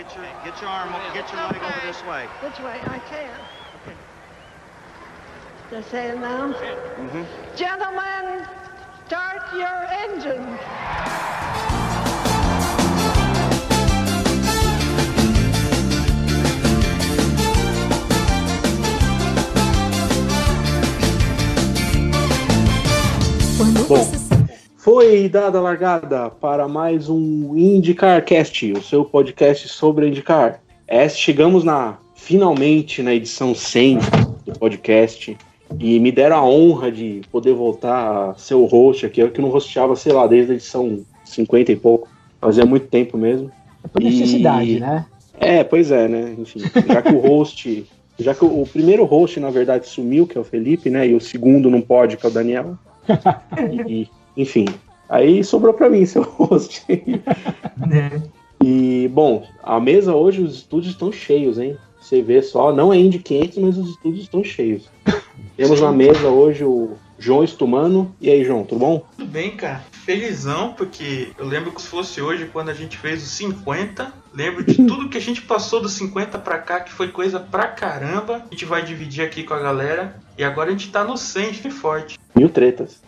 Get your leg over this way. Which way? I can. Okay. Just say it now. Mm-hmm. Gentlemen, start your engines. Bom, foi dada a largada para mais um IndyCarCast, o seu podcast sobre IndyCar. Chegamos finalmente na edição 100 do podcast e me deram a honra de poder voltar a ser o host aqui, eu que não hosteava, sei lá, desde a edição 50 e pouco, fazia muito tempo mesmo. É por necessidade, né? Pois é, né? Enfim, já que o primeiro host, na verdade, sumiu, que é o Felipe, né? E o segundo não pode, que é o Daniel. Enfim, aí sobrou pra mim ser o host. E, bom, a mesa hoje, os estúdios estão cheios, hein? Você vê só, não é Indy 500, mas os estúdios estão cheios. Temos na mesa hoje o João Stumano. E aí, João, tudo bom? Tudo bem, cara. Felizão, porque eu lembro que se fosse hoje, quando a gente fez os 50, lembro de tudo que a gente passou dos 50 pra cá, que foi coisa pra caramba. A gente vai dividir aqui com a galera. E agora a gente tá no 100, firme e forte. 1000 tretas.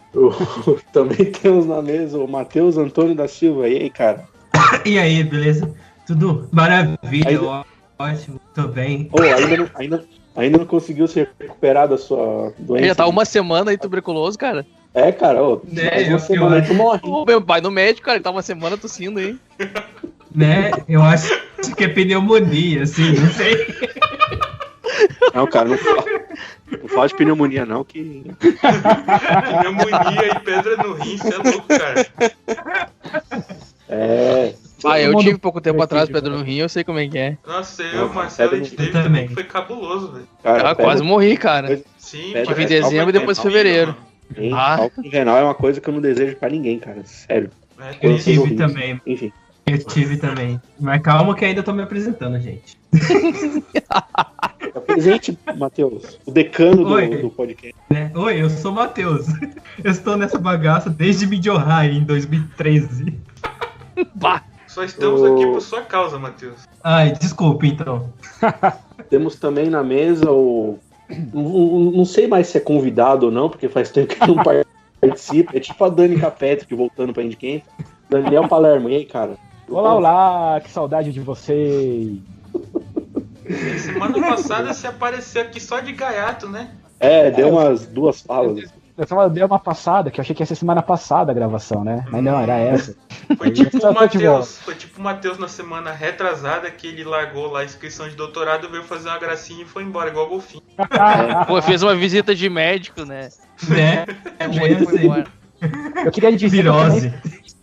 Também temos na mesa o Matheus Antônio da Silva. E aí, cara? E aí, beleza? Tudo maravilha, ótimo, tô bem. Ainda não conseguiu se recuperar da sua doença? Já tá uma semana aí tuberculoso, cara. Cara, uma semana aí tu morre. Meu pai no médico, cara, ele tá uma semana tossindo aí. Né, eu acho que é pneumonia, assim, não sei. Não, cara, não fala de pneumonia, não, que... Pneumonia e pedra no rim, você é louco, cara. Eu tive pouco tempo atrás pedra no rim, eu sei como é que é. Nossa, Marcelo, a gente teve também, que foi cabuloso, velho. Cara, quase morri, cara. Sim, tive em dezembro e depois em fevereiro. Álcool renal é uma coisa que eu não desejo pra ninguém, cara, sério. Eu tive também. Enfim. Eu tive também. Mas calma que ainda tô me apresentando, gente. Apresente, Matheus, o decano do podcast. Oi, eu sou o Matheus. Eu estou nessa bagaça desde Mid-Ohio, em 2013. Bah. Só estamos aqui por sua causa, Matheus. Ai, desculpe, então. Temos também na mesa o... Não sei mais se é convidado ou não, porque faz tempo que não participa. É tipo a Dani Capetri voltando pra Indy 500. Daniel Palermo, e aí, cara? Olá, que saudade de vocês. Semana passada você apareceu aqui só de gaiato, né? Deu umas 2 falas. Deu uma passada, que eu achei que ia ser semana passada a gravação, né? Mas não, era essa. Foi tipo o Matheus na semana retrasada, que ele largou lá a inscrição de doutorado, veio fazer uma gracinha e foi embora, igual o golfinho. Fez uma visita de médico, né? Eu queria dizer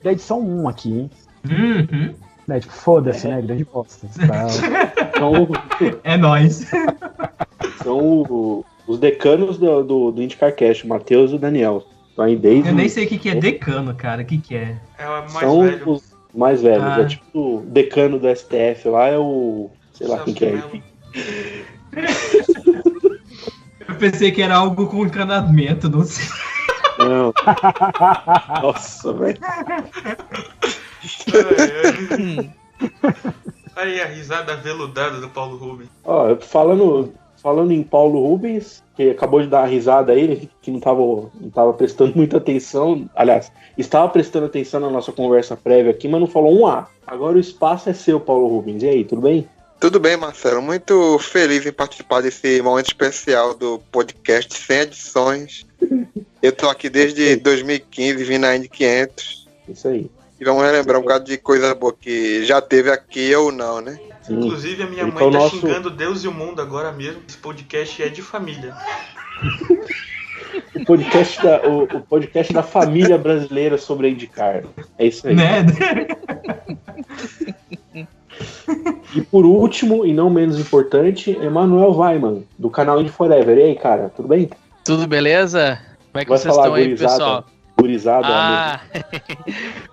da edição 1 aqui, hein? Uhum. Né, tipo, foda-se, né? Grande bosta. É nóis. São os decanos do IndyCarCast, o Matheus e o Daniel. Eu nem sei o que é decano, cara. O que é? É o mais são velho. Os mais velhos. É tipo o decano do STF lá, é o... Sei lá quem que é. Eu pensei que era algo com encanamento, não sei. Não. Nossa, velho. Aí a risada veludada do Paulo Rubens. Falando em Paulo Rubens, que acabou de dar uma risada aí, que não tava prestando muita atenção. Aliás, estava prestando atenção na nossa conversa prévia aqui, mas não falou um A. Agora o espaço é seu, Paulo Rubens. E aí, tudo bem? Tudo bem, Marcelo. Muito feliz em participar desse momento especial do podcast 100 edições. Eu tô aqui desde 2015, vim na Indy 500. Isso aí. E vamos relembrar um bocado de coisa boa que já teve aqui ou não, né? Sim. Inclusive, a minha mãe tá xingando Deus e o mundo agora mesmo. Esse podcast é de família. O podcast da família brasileira sobre a IndyCar. É isso aí. Né? E por último, e não menos importante, Emanuel Weiman, do canal Indy Forever. E aí, cara, tudo bem? Tudo beleza? Como é que Vai vocês falar estão aí, gurizada, pessoal? Gurizada.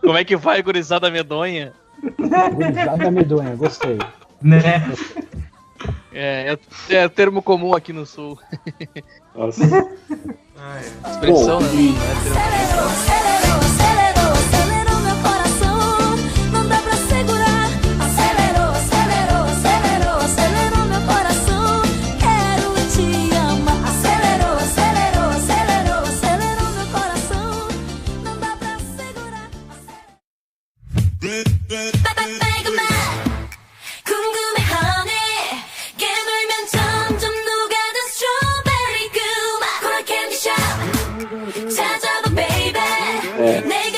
Como é que vai, gurizada medonha? Gurizada medonha, gostei. Né? É termo comum aqui no sul. Nossa. Expressão, né? Acelerou meu coração, não dá pra segurar. Acelerou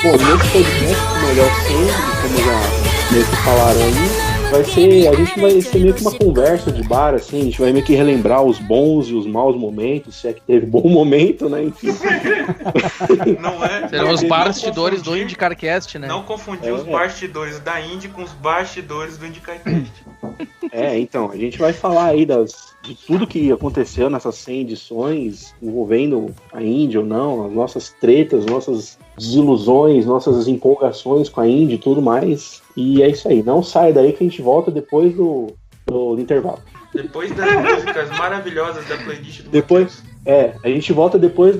Bom, nesse podcast, melhor sempre, como já meio que falaram aí, a gente vai ser meio que uma conversa de bar, assim, a gente vai meio que relembrar os bons e os maus momentos, se é que teve bom momento, né, enfim. Não é? Serão os bastidores do IndyCarCast, né? Não confundir os bastidores da Indy com os bastidores do IndyCarCast. Então, a gente vai falar aí de tudo que aconteceu nessas 100 edições, envolvendo a Indy ou não, as nossas tretas, nossas desilusões, nossas empolgações com a Indy e tudo mais. E é isso aí, não sai daí que a gente volta depois do intervalo. Depois das músicas maravilhosas da playlist do Depois, a gente volta depois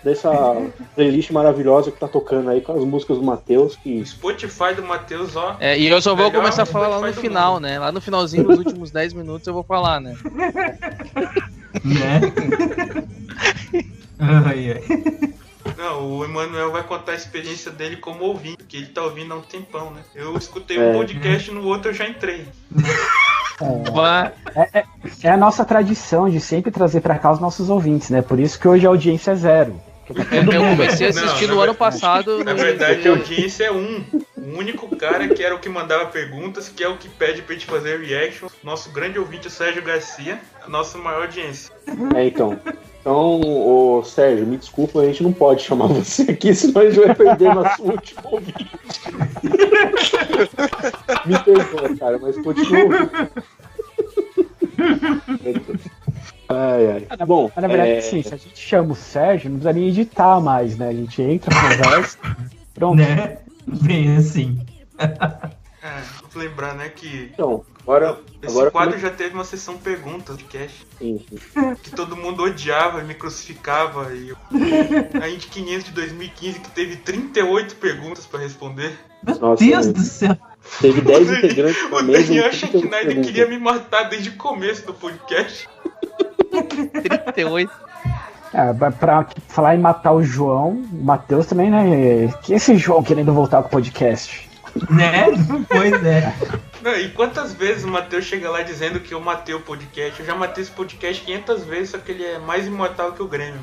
dessa playlist maravilhosa que tá tocando aí com as músicas do Matheus. O Spotify do Matheus, ó. E eu só vou melhor começar a falar lá no Spotify do final, mundo. né? Lá no finalzinho, nos últimos 10 minutos, eu vou falar, né? Né? Ai. Não, o Emanuel vai contar a experiência dele como ouvinte, porque ele tá ouvindo há um tempão, né? Eu escutei um podcast, no outro eu já entrei. É a nossa tradição de sempre trazer pra cá os nossos ouvintes, né? Por isso que hoje a audiência é 0. Eu comecei a assistir no ano passado. Na verdade, a audiência é o único cara que era o que mandava perguntas, que é o que pede pra gente fazer reaction. Nosso grande ouvinte, o Sérgio Garcia, a nossa maior audiência. Então, ô Sérgio, me desculpa, a gente não pode chamar você aqui, senão a gente vai perder nosso último ouvinte. Me perdoa, cara, mas continua. Ai. Bom, na verdade, sim, se a gente chama o Sérgio, não precisa nem editar mais, né? A gente entra, conversa, pronto. Né? Bem assim. Vou lembrar, né, que então, esse quadro já teve uma sessão perguntas de cast. Sim. Que todo mundo odiava e me crucificava. E a Indy 500 de 2015 que teve 38 perguntas pra responder. Meu Deus do céu. Teve 10 integrantes na mesa. O Daniel Schneider queria me matar desde o começo do podcast. 38. Pra falar em matar o João, o Matheus também, né? Que esse João querendo voltar pro podcast. Né? Pois é. Não, e quantas vezes o Matheus chega lá dizendo que eu matei o podcast? Eu já matei esse podcast 500 vezes, só que ele é mais imortal que o Grêmio.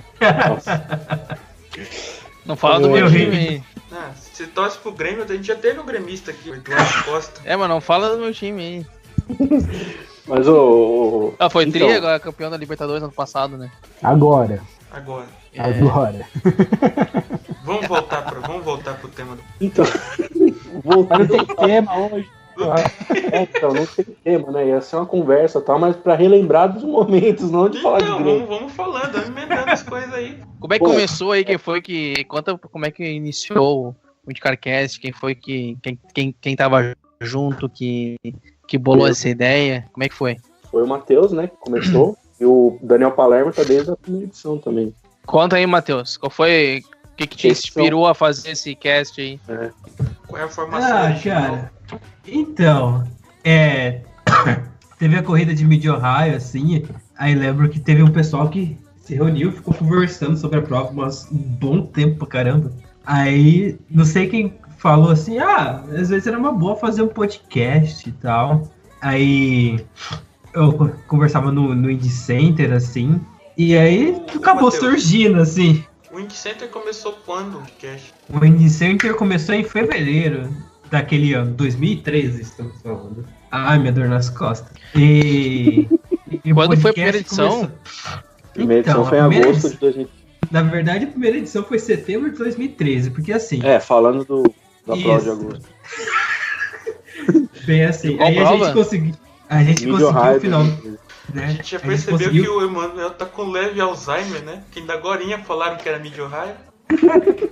Não fala do meu time. Se torce pro Grêmio, a gente já teve um gremista aqui, o Eduardo Costa. Mas não fala do meu time aí. Mas foi então, tri agora, campeão da Libertadores ano passado, né? Agora. Vamos voltar pro tema do... Então, não tem tema hoje. Então, não tem tema, né? Ia ser uma conversa, tá? Mas pra relembrar dos momentos, não de falar de Grêmio. Vamos falando, vamos emendando as coisas aí. Como é que começou aí? Quem foi que... Conta como é que iniciou o IndyCarCast, quem foi que... Quem tava junto, que bolou essa ideia? Como é que foi? Foi o Matheus, né, que começou. E o Daniel Palermo tá desde a primeira edição também. Conta aí, Matheus. Qual foi... O que te inspirou a fazer esse cast aí? Qual é a formação? Cara, então, teve a corrida de Mid-Ohio, assim, aí lembro que teve um pessoal que se reuniu, ficou conversando sobre a prova, mas um bom tempo pra caramba. Aí, não sei quem falou assim, às vezes era uma boa fazer um podcast e tal. Aí, eu conversava no Indy Center, assim, e aí acabou surgindo, assim. O Indy Center começou quando, Cash? O Indy Center começou em fevereiro daquele ano, 2013, estamos falando. Ai, minha dor nas costas. E quando foi a primeira edição? A primeira edição foi em agosto de 2013. Na verdade, a primeira edição foi setembro de 2013, porque assim... falando da prova de agosto. Bem assim, aí a gente conseguiu o final... Né? A gente já percebeu que o Emanuel tá com leve Alzheimer, né? Que ainda agorinha falaram que era Mid-Ohio.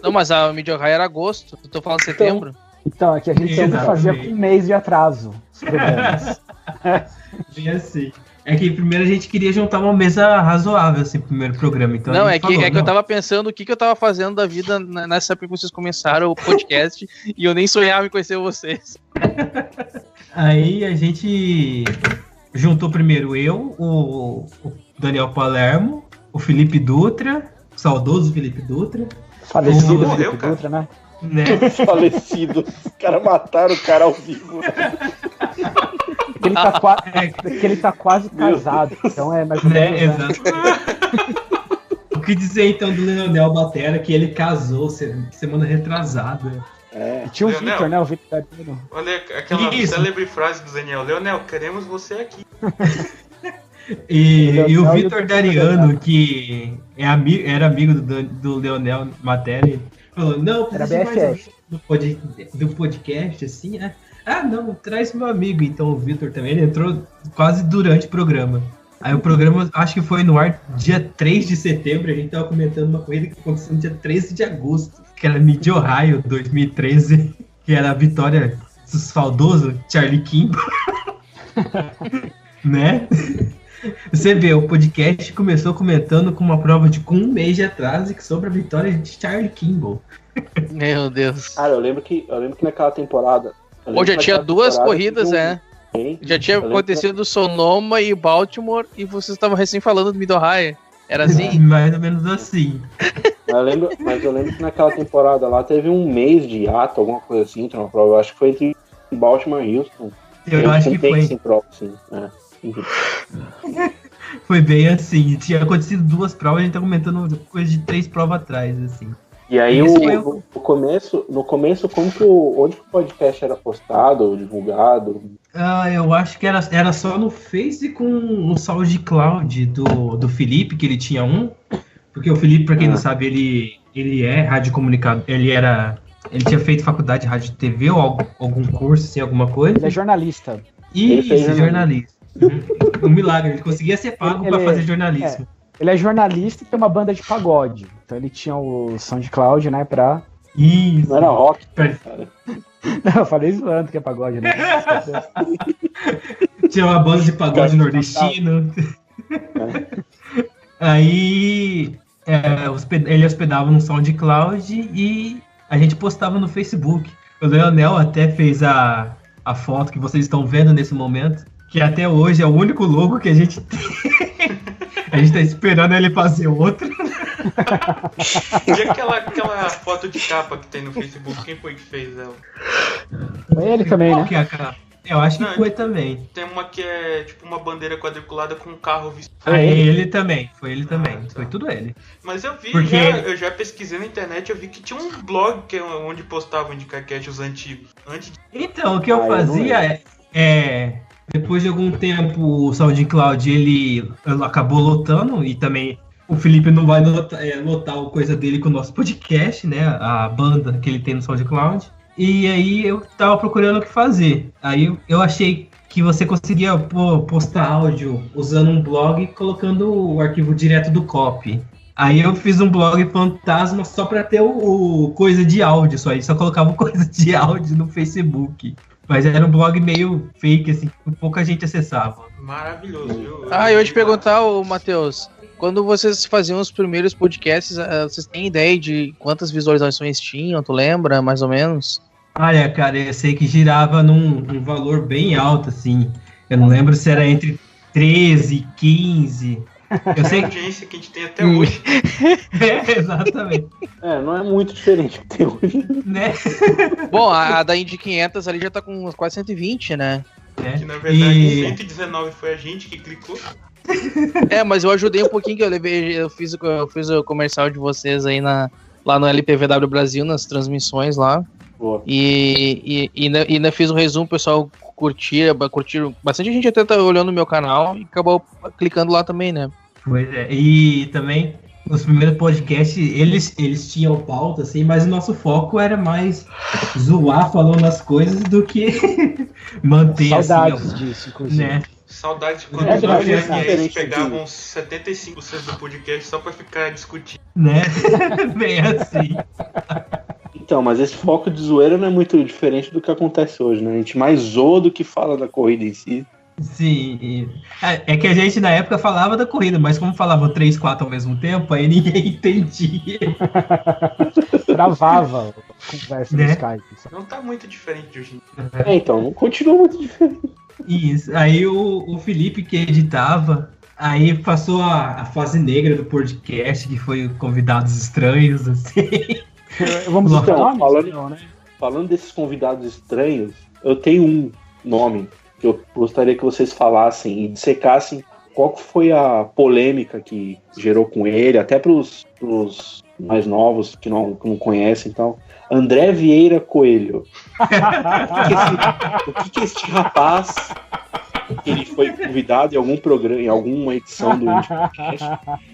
Não, mas a Mid-Ohio era agosto. Eu tô falando setembro. Então, é que a gente sempre fazia com um mês de atraso. Bem assim. É que primeiro a gente queria juntar uma mesa razoável, assim, pro primeiro programa. Então não, que eu tava pensando o que eu tava fazendo da vida nessa época que vocês começaram o podcast e eu nem sonhava em conhecer vocês. Aí a gente juntou primeiro eu, o Daniel Palermo, o Felipe Dutra, o saudoso Felipe Dutra. Falecido Felipe Dutra, né? Falecido. Os caras mataram o cara ao vivo. Ele tá quase casado, então é mais ou menos. Exato. O que dizer então do Leonel Batera, que ele casou semana retrasada. É. E tinha o Leonel. Vitor, né? O Vitor Dariano. Olha aquela Isso. célebre frase do Daniel. Leonel, queremos você aqui. E o Vitor Dariano, que era amigo do Leonel Matéria, falou, não, Era precisa mais BFF. do podcast, assim, não, traz meu amigo. Então o Vitor também, ele entrou quase durante o programa. Aí o programa, acho que foi no ar dia 3 de setembro, a gente tava comentando uma corrida que aconteceu no dia 13 de agosto, que era Mid Ohio 2013, que era a vitória do saudoso Charlie Kimball. Né? Você vê, o podcast começou comentando com uma prova de com um mês de atraso sobre a vitória de Charlie Kimball. Meu Deus. Cara, eu lembro que naquela temporada. Pô, já tinha duas corridas, Já tinha Eu lembro acontecido Sonoma e Baltimore e vocês estavam recém falando do Mid-Ohio. Era assim? Mais ou menos assim. Mas eu lembro que naquela temporada lá teve um mês de hiato, alguma coisa assim, entre uma prova. Eu acho que foi entre Baltimore e Houston. Eu acho que foi. Sem prova, sim. Enfim. Foi bem assim. Tinha acontecido duas provas, a gente tá comentando coisa de 3 provas atrás, assim. E aí, Esse foi no começo, onde que o podcast era postado ou divulgado? Eu acho que era só no Face com o SoundCloud do Felipe, que ele tinha um. Porque o Felipe, pra quem não sabe, ele é radiocomunicador. Ele tinha feito faculdade de rádio e TV ou algum curso, assim, alguma coisa. Ele é jornalista. Isso, jornalista. Um milagre, ele conseguia ser pago pra fazer jornalismo. Ele é jornalista e tem uma banda de pagode. Então ele tinha o SoundCloud, né, pra... Isso. Não era rock, cara. Não, eu falei zoando que é pagode, né? Tinha uma banda de pagode nordestino. Aí ele hospedava no SoundCloud e a gente postava no Facebook. O Leonel até fez a foto que vocês estão vendo nesse momento, que até hoje é o único logo que a gente tem. A gente tá esperando ele fazer outro. E aquela foto de capa que tem no Facebook, quem foi que fez ela? Foi ele também, Qual né? que é a capa? Eu acho que foi também. Tem uma que é tipo uma bandeira quadriculada com um carro vestido. Ele também. Foi ele também. Foi tudo ele. Mas eu vi, Porque- eu já pesquisei na internet, eu vi que tinha um blog onde postavam IndicaCast os antigos. Então, o que eu não fazia depois de algum tempo, o SoundCloud ele acabou lotando e também o Felipe não vai lotar a coisa dele com o nosso podcast, né? A banda que ele tem no SoundCloud. E aí eu tava procurando o que fazer. Aí eu achei que você conseguia postar áudio usando um blog colocando o arquivo direto do copy. Aí eu fiz um blog fantasma só pra ter o coisa de áudio, só colocava coisa de áudio no Facebook. Mas era um blog meio fake, assim, que pouca gente acessava. Maravilhoso, viu? Eu ia te perguntar, Matheus, quando vocês faziam os primeiros podcasts, vocês têm ideia de quantas visualizações tinham? Tu lembra, mais ou menos? Olha, cara, eu sei que girava num valor bem alto, assim. Eu não lembro se era entre 13, 15... Eu sei a audiência que a gente tem até hoje. Exatamente. Não é muito diferente do que tem hoje. Né? Bom, a da Indy 500 ali já tá com quase 120, né? Que na verdade 119 foi a gente que clicou. Mas eu ajudei um pouquinho, que eu fiz o comercial de vocês aí lá no LPVW Brasil, nas transmissões lá. Boa. E ainda fiz um resumo, o pessoal curtiram. Bastante gente até tá olhando o meu canal e acabou clicando lá também, né? Pois é, e também nos primeiros podcasts eles tinham pauta, assim, mas o nosso foco era mais zoar falando as coisas do que manter Saudades assim, disso, inclusive. né? Saudades quando É os verdade, aviões pegavam 75% do podcast só pra ficar discutindo. Né? Bem assim. Então, mas esse foco de zoeira não é muito diferente do que acontece hoje, né? A gente mais zoa do que fala da corrida em si. Sim, é que a gente na época falava da corrida, mas como falava 3, 4 ao mesmo tempo, aí ninguém entendia. Travava a conversa Né? no Skype. sabe? Não tá muito diferente de hoje em dia. Então, não continua muito diferente. Isso, aí o Felipe que editava, aí passou a fase negra do podcast, que foi convidados estranhos, assim. Vamos Então, citar nomes? falando- Não, né? Falando desses convidados estranhos, eu tenho um nome que eu gostaria que vocês falassem e dissecassem qual que foi a polêmica que gerou com ele, até pros mais novos que não conhecem e tal. André Vieira Coelho. O que este rapaz, ele foi convidado em algum programa, em alguma edição do podcast,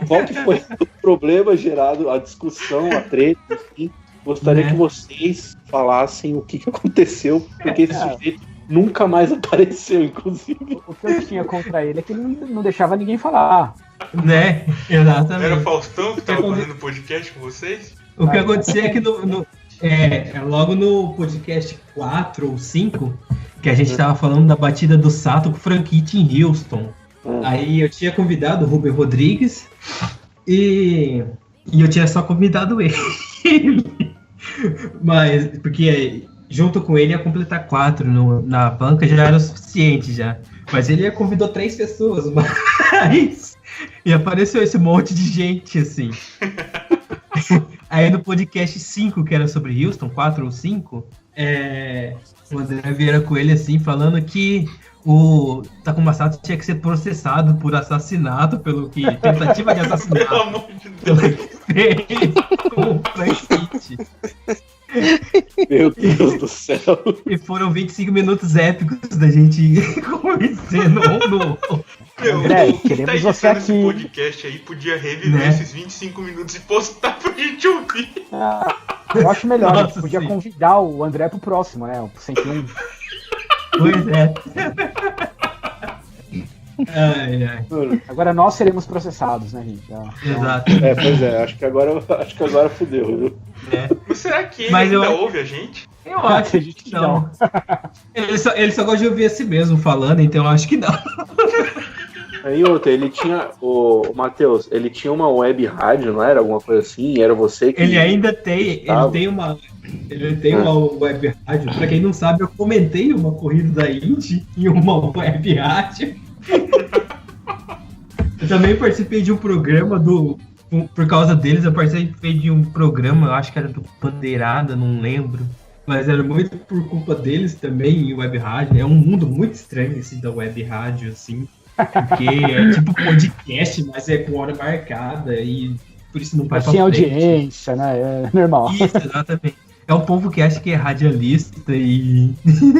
qual que foi o problema gerado, a discussão, a treta, enfim. Gostaria que vocês falassem o que aconteceu, porque esse sujeito nunca mais apareceu, inclusive. O que eu tinha contra ele é que ele não deixava ninguém falar. Né? Exatamente. Era o Faustão que tava fazendo podcast com vocês? O que aconteceu é que logo no podcast 4 ou 5, que a gente tava falando da batida do Sato com o Franquite em Houston. Aí eu tinha convidado o Rubem Rodrigues e eu tinha só convidado ele. Mas, porque junto com ele ia completar 4 na banca, já era o suficiente já. Mas ele convidou 3 pessoas, mas... E apareceu esse monte de gente, assim. Aí no podcast 5, que era sobre Houston, 4 ou 5, o André Vieira Coelho, assim, falando que o Takuma Sato tinha que ser processado por assassinato, tentativa de assassinato. Pelo amor de Deus. Pelo que fez com o Frank. Meu Deus do céu. E foram 25 minutos épicos da gente conversando André, queremos você aqui. Esse podcast aí podia reviver esses 25 minutos e postar pra gente ouvir. Eu acho melhor, Nossa, a gente podia sim. convidar o André pro próximo, né? O 101. Pois é. Ai. Agora nós seremos processados, né, gente? Exato. Pois é, acho que agora fudeu, viu? Mas será que ele Mas ainda ouve a gente? Eu acho que não. Ele só gosta de ouvir a si mesmo falando, então eu acho que não. Aí outra, ele tinha, o Matheus, ele tinha uma web rádio, não era? Alguma coisa assim? Era você que... Ele ainda tem, ele tem uma web rádio. Pra quem não sabe, eu comentei uma corrida da Indy em uma web rádio. Eu também participei de um programa por causa deles, eu participei de um programa, eu acho que era do Bandeirada, não lembro. Mas era muito por culpa deles também, em web rádio. É um mundo muito estranho esse da web rádio, assim. Porque é tipo podcast, mas é com hora marcada e por isso não vai pra sem frente. audiência, né? É normal. Isso, exatamente. É um povo que acha que é radialista e...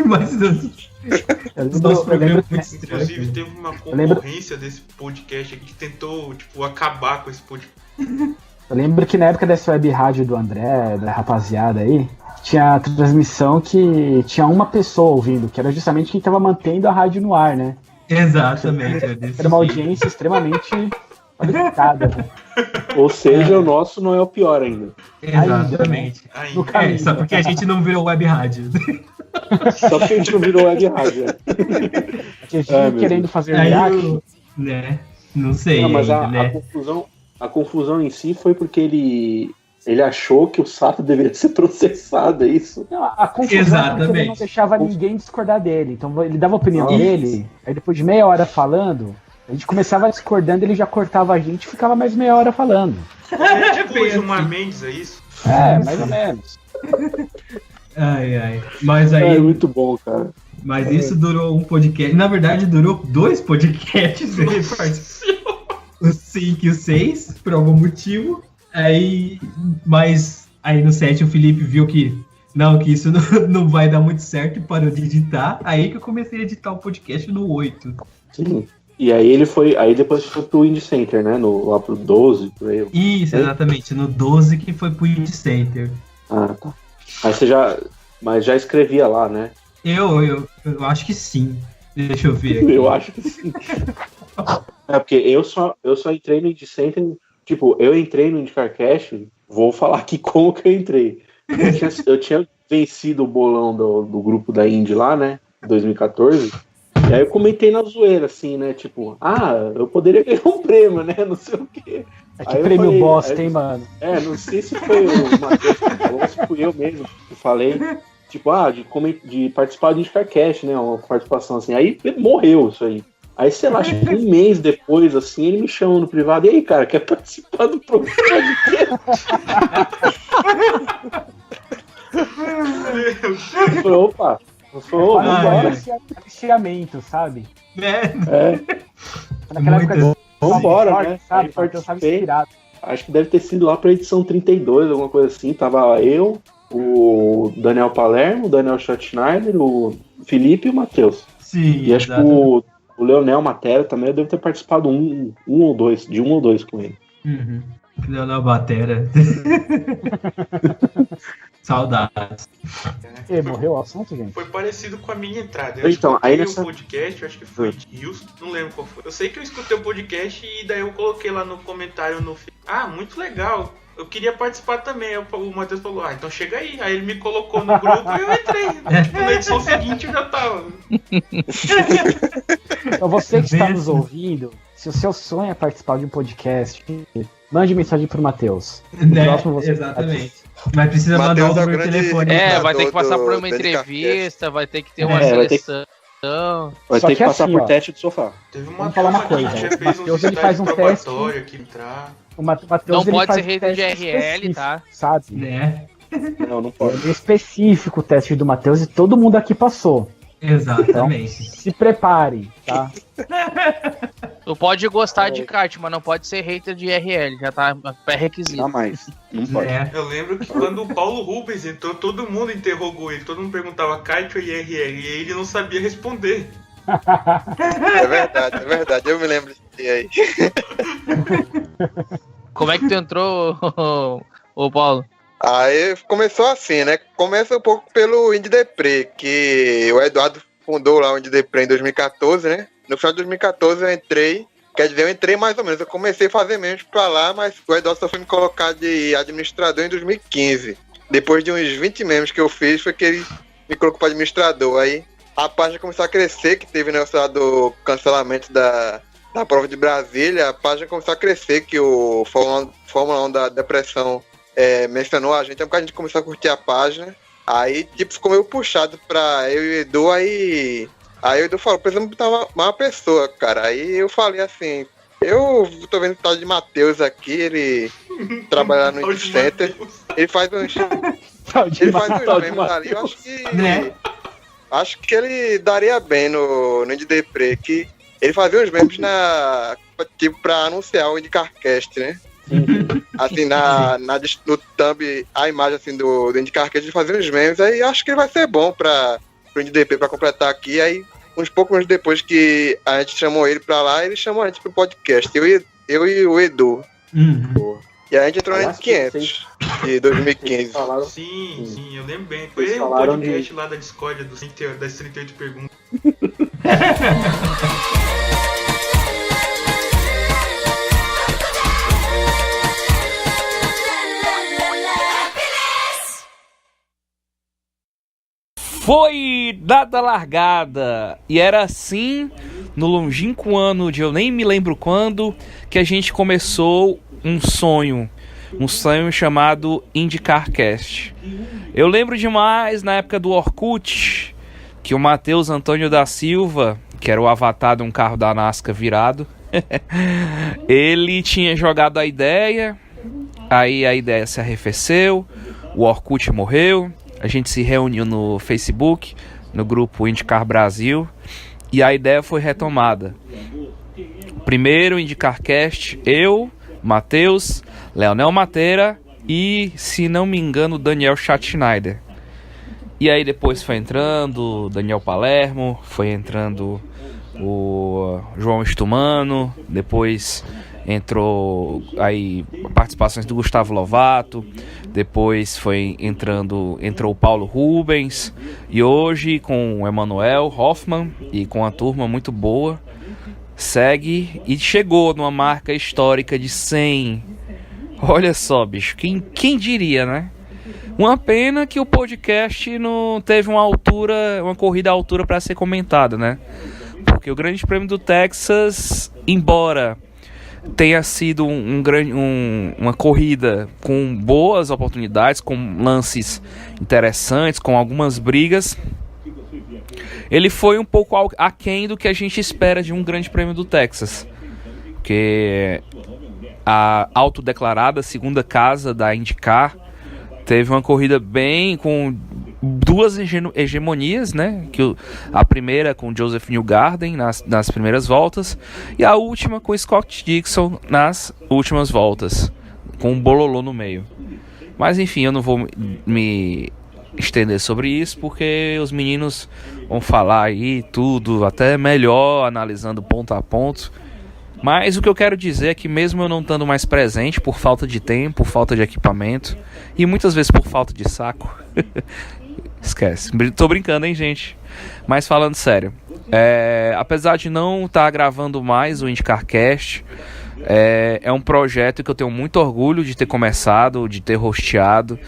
Mas os nossos programas muito estranhos. Inclusive, teve uma concorrência desse podcast aqui que tentou, acabar com esse podcast. Eu lembro que na época dessa web rádio do André, da rapaziada aí, tinha a transmissão que tinha uma pessoa ouvindo, que era justamente quem tava mantendo a rádio no ar, né? Exatamente. Era uma audiência extremamente qualificada. Né? Ou seja, o nosso não é o pior ainda. Exatamente. No caminho, só porque a gente não virou web rádio. Só porque a gente não virou web rádio. A gente querendo fazer react. Né? Não sei. Não, mas né? a confusão em si foi porque ele achou que o Sato deveria ser processado, é isso? Não, a confusão é porque ele não deixava ninguém discordar dele. Então ele dava a opinião dele, aí depois de meia hora falando, a gente começava discordando, ele já cortava a gente e ficava mais meia hora falando. É tipo o Gilmar Mendes, é isso? Mais ou menos. Ai. Mas aí... É muito bom, cara. Mas isso durou um podcast. Na verdade, durou 2 podcasts. Ele participou. O 5 e o 6, por algum motivo. Mas aí no 7 o Felipe viu que isso não vai dar muito certo e parou de editar. Aí que eu comecei a editar o podcast no 8. Sim. E aí aí depois foi pro Indie Center, né? Lá pro 12, por aí. Isso, exatamente. No 12 que foi pro Indie Center. Ah, tá. Mas já escrevia lá, né? Eu acho que sim. Deixa eu ver aqui. Eu acho que sim. Porque eu só entrei no Indie Center. Tipo, eu entrei no IndyCarCast, vou falar aqui como que eu entrei. Eu tinha vencido o bolão do grupo da Indy lá, né? 2014. E aí eu comentei na zoeira, assim, né? Tipo, eu poderia ganhar um prêmio, né? Não sei o quê. Que prêmio bosta, hein, mano? Não sei se foi o Matheus que falou, se fui eu mesmo que falei. Tipo, de participar do IndyCarCast, né? Uma participação assim. Aí morreu isso aí. Aí, sei lá, acho que um mês depois, assim, ele me chama no privado. E aí, cara, quer participar do programa de quê? Eu falei, opa. Aliciamento, sabe? Naquela época Muitas. Vambora, forte, né? sabe? Aí Porque eu tava participei. inspirado. Acho que deve ter sido lá pra edição 32, alguma coisa assim. Tava eu, o Daniel Palermo, o Daniel Schattschneider, o Felipe e o Matheus. Sim, E acho que o Leonel Matera também eu devo ter participado um ou dois com ele. Uhum. Leonel Batera. Saudades. Morreu o assunto, gente? Foi parecido com a minha entrada. Eu Então, escutei aí nessa- o podcast, eu acho que foi de Houston, não lembro qual foi. Eu sei que eu escutei o podcast e daí eu coloquei lá no comentário no muito legal. Eu queria participar também. Aí o Matheus falou, então chega aí. Aí ele me colocou no grupo e eu entrei. Tipo, na edição seguinte eu já tava. Então você que está nos ouvindo, se o seu sonho é participar de um podcast, mande mensagem pro Matheus. Né? Próximo você- Exatamente. Mas precisa mandar Matheus o é o número de grande- telefone. Vai ter que passar por uma do entrevista, vai ter que ter uma vai ter que- seleção. Vai Só ter que que passar assim, por ó, teste do sofá. Teve uma Vamos falar uma turma que coisa, já o fez Matheus, uns ele faz estágios um teste. probatórios aqui entrar. O Matheus, Não ele pode faz ser rede de teste RL, específico, tá? Sabe? Né? Não pode. É específico o teste do Matheus e todo mundo aqui passou. Exatamente. Se preparem, tá? Tu pode gostar de kart, mas não pode ser hater de IRL, já tá pré-requisito. Jamais. Não pode. Né? Eu lembro que quando o Paulo Rubens entrou, todo mundo interrogou ele. Todo mundo perguntava kart ou IRL e ele não sabia responder. É verdade. Eu me lembro disso aí. Como é que tu entrou, ô Paulo? Aí começou assim, né? Começa um pouco pelo Indie Depre, que o Eduardo fundou lá o Indie Depre em 2014, né? No final de 2014 eu entrei, quer dizer, eu entrei mais ou menos. Eu comecei a fazer memes pra lá, mas o Eduardo só foi me colocar de administrador em 2015. Depois de uns 20 memes que eu fiz, foi que ele me colocou pra administrador. Aí a página começou a crescer, que teve né, do cancelamento da prova de Brasília. A página começou a crescer, que o Fórmula 1 da depressão mencionou a gente, porque a gente começou a curtir a página. Aí, tipo, ficou meio puxado pra eu e o Edu, aí o Edu falou, precisamos botar uma pessoa, cara. Aí eu falei assim, eu tô vendo o tal de Matheus aqui, ele trabalha no Indie Center, ele faz uns memes ali, eu acho que... Né? Acho que ele daria bem no Indie Depre, que ele fazia uns memes tipo, pra anunciar o IndyCarCast, né? Assim, no thumb, a imagem assim, do IndyCarCast, ele fazia uns memes, aí acho que ele vai ser bom pro IndyDP pra completar aqui, aí uns poucos anos depois que a gente chamou ele pra lá, ele chamou a gente pro podcast, eu e o Edu. Uhum. E a gente entrou no Aliás, Indy 500 de 2015. Falaram, Sim, eu lembro bem. Vocês Foi o falaram podcast lá da Discord das 38 perguntas. Foi dada a largada, e era assim, no longínquo ano de eu nem me lembro quando, que a gente começou um sonho chamado IndyCarCast. Eu lembro demais na época do Orkut, que o Matheus Antônio da Silva, que era o avatar de um carro da NASCAR virado, ele tinha jogado a ideia, aí a ideia se arrefeceu, o Orkut morreu. A gente se reuniu no Facebook, no grupo IndyCar Brasil, e a ideia foi retomada. O primeiro IndyCarCast, eu, Matheus, Leonel Matera e, se não me engano, Daniel Schattschneider. E aí depois foi entrando o Daniel Palermo, foi entrando o João Stumano, depois entrou aí participações do Gustavo Lovato, depois entrou o Paulo Rubens, e hoje com o Emanuel Hoffman e com a turma muito boa, segue e chegou numa marca histórica de 100. Olha só, bicho, quem diria, né? Uma pena que o podcast não teve uma corrida à altura para ser comentada, né? Porque o Grande Prêmio do Texas, embora tenha sido uma corrida com boas oportunidades, com lances interessantes, com algumas brigas, ele foi um pouco aquém do que a gente espera de um Grande Prêmio do Texas, porque a autodeclarada segunda casa da IndyCar teve uma corrida bem com duas hegemonias, né? A primeira com Joseph Newgarden nas primeiras voltas e a última com Scott Dixon nas últimas voltas, com um bololô no meio. Mas enfim, eu não vou me estender sobre isso porque os meninos vão falar aí tudo até melhor, analisando ponto a ponto. Mas o que eu quero dizer é que mesmo eu não estando mais presente por falta de tempo, por falta de equipamento e muitas vezes por falta de saco, esquece, tô brincando, hein, gente? Mas falando sério, apesar de não estar gravando mais o IndyCarCast, é um projeto que eu tenho muito orgulho de ter começado, de ter hosteado,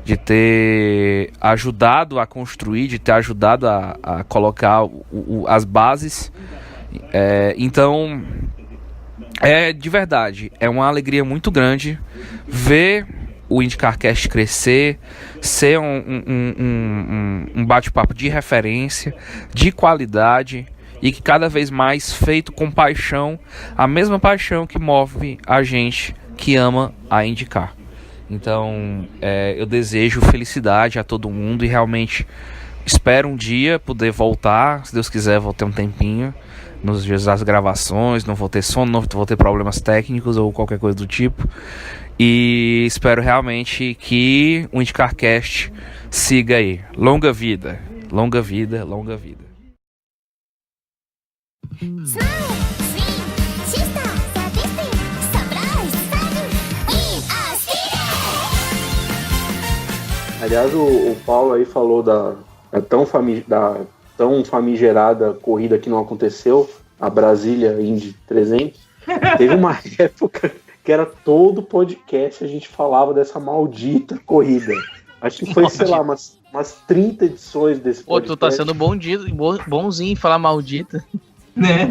de ter ajudado a construir, de ter ajudado a colocar as bases. Então, de verdade, é uma alegria muito grande ver o IndyCarCast crescer, ser um bate-papo de referência, de qualidade e que cada vez mais feito com paixão, a mesma paixão que move a gente que ama a IndyCar. Então, eu desejo felicidade a todo mundo e realmente espero um dia poder voltar, se Deus quiser, vou ter um tempinho nos dias das gravações, não vou ter sono, não vou ter problemas técnicos ou qualquer coisa do tipo. E espero realmente que o IndyCarCast siga aí. Longa vida, longa vida, longa vida. Aliás, o Paulo aí falou da tão famigerada corrida que não aconteceu, a Brasília Indy 300. Teve uma época que era todo podcast a gente falava dessa maldita corrida. Acho que foi, sei lá, umas 30 edições desse podcast. Pô, tu tá sendo bonzinho em falar maldita. Né?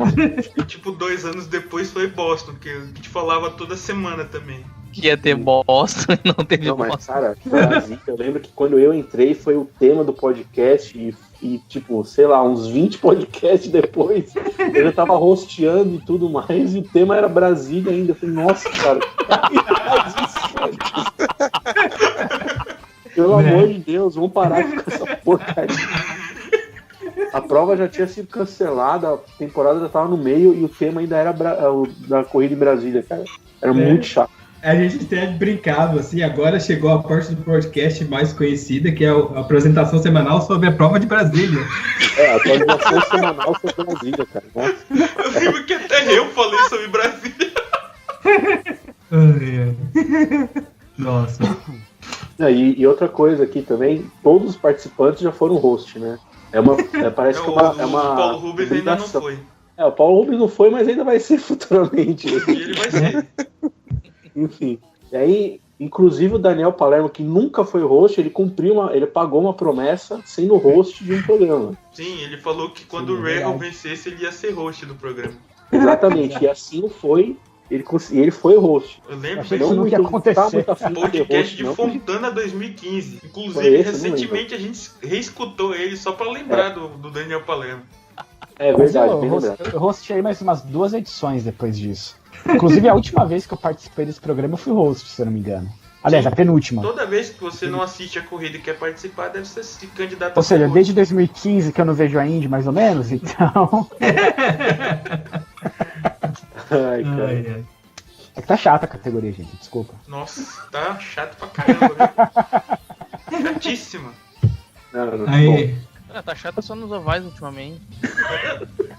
E tipo, 2 anos depois foi Boston, que a gente falava toda semana também. Que ia ter Boston e não teve Boston. Mas, cara, Brasília, eu lembro que quando eu entrei foi o tema do podcast e tipo, sei lá, uns 20 podcasts depois, eu já tava hosteando e tudo mais, e o tema era Brasília ainda. Eu falei, nossa, cara, pelo amor de Deus, vamos parar com essa porcaria. A prova já tinha sido cancelada, a temporada já tava no meio e o tema ainda era da corrida em Brasília, cara. Era muito chato. A gente até brincava, assim, agora chegou a parte do podcast mais conhecida, que é a apresentação semanal sobre a prova de Brasília. A atualização semanal sobre Brasília, cara. Nossa. Eu lembro que até eu falei sobre Brasília. Nossa. E outra coisa aqui também, todos os participantes já foram host, né? Parece que é uma o Paulo Rubens ainda não foi. O Paulo Rubens não foi, mas ainda vai ser futuramente. Ele vai ser. Enfim. E aí, inclusive o Daniel Palermo, que nunca foi host, ele pagou uma promessa sendo host de um programa. Sim, ele falou que quando o Rahal vencesse, ele ia ser host do programa. Exatamente, e assim foi. Ele foi host. Eu lembro que isso não ia acontecer. Podcast de Fontana 2015. Inclusive, recentemente a gente reescutou ele só pra lembrar do Daniel Palermo. É verdade, eu hostei mais umas 2 edições depois disso. Inclusive, a última vez que eu participei desse programa eu fui host, se eu não me engano. Aliás, a penúltima. Toda vez que você não assiste a corrida e quer participar, deve ser se candidato. Ou seja, desde 2015 que eu não vejo a Indy, mais ou menos, então... Ai, cara. É que tá chata a categoria, gente, desculpa. Nossa, tá chato pra caramba, viu? Chatíssima. Aí... Tá chata só nos ovais ultimamente.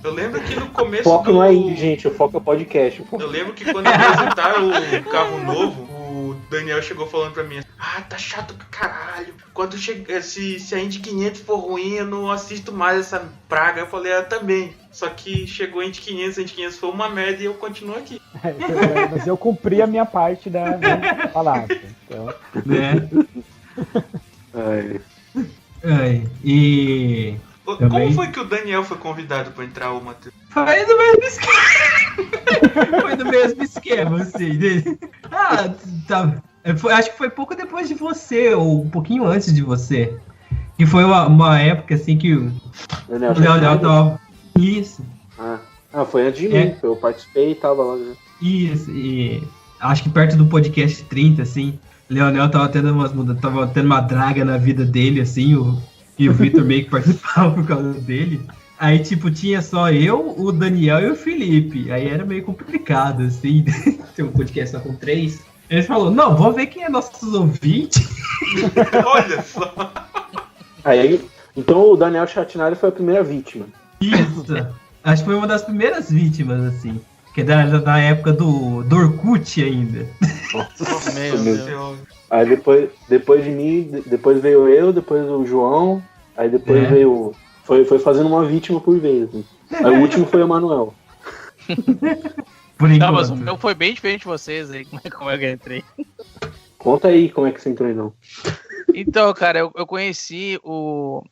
Eu lembro que no começo. O foco não é Indy, gente, o foco é podcast. Eu lembro que quando apresentaram o carro novo, o Daniel chegou falando pra mim: tá chato pra caralho. Quando se a Indy 500 for ruim, eu não assisto mais essa praga. Eu falei: também. Só que chegou a Indy 500, a Indy 500 foi uma merda e eu continuo aqui. Mas eu cumpri a minha parte da palavra. Então... E como foi que o Daniel foi convidado pra entrar, o Matheus? Foi do mesmo esquema. Foi do mesmo esquema, assim. Acho que foi pouco depois de você, ou um pouquinho antes de você. Que foi uma época assim que o Daniel tava. Isso. Foi antes de mim, eu participei e tava lá. Né? Isso, e acho que perto do podcast 30, assim. Leonel tava tendo uma draga na vida dele, assim, e o Vitor meio que participava por causa dele. Aí, tipo, tinha só eu, o Daniel e o Felipe. Aí era meio complicado, assim, ter um podcast só com 3. Ele falou, não, vamos ver quem é nossos ouvintes. Olha só. Aí, então o Daniel Chatinari foi a primeira vítima. Isso. Acho que foi uma das primeiras vítimas, assim. Que é da época do Orkut ainda. Nossa, Meu Deus. Aí depois de mim, depois veio eu, depois o João, aí depois veio... Foi fazendo uma vítima por vez. Assim. Aí o último foi o Manuel. Por enquanto. Não, mas o meu foi bem diferente de vocês aí, como é que eu entrei. Conta aí como é que você entrou então. Então, cara, eu conheci o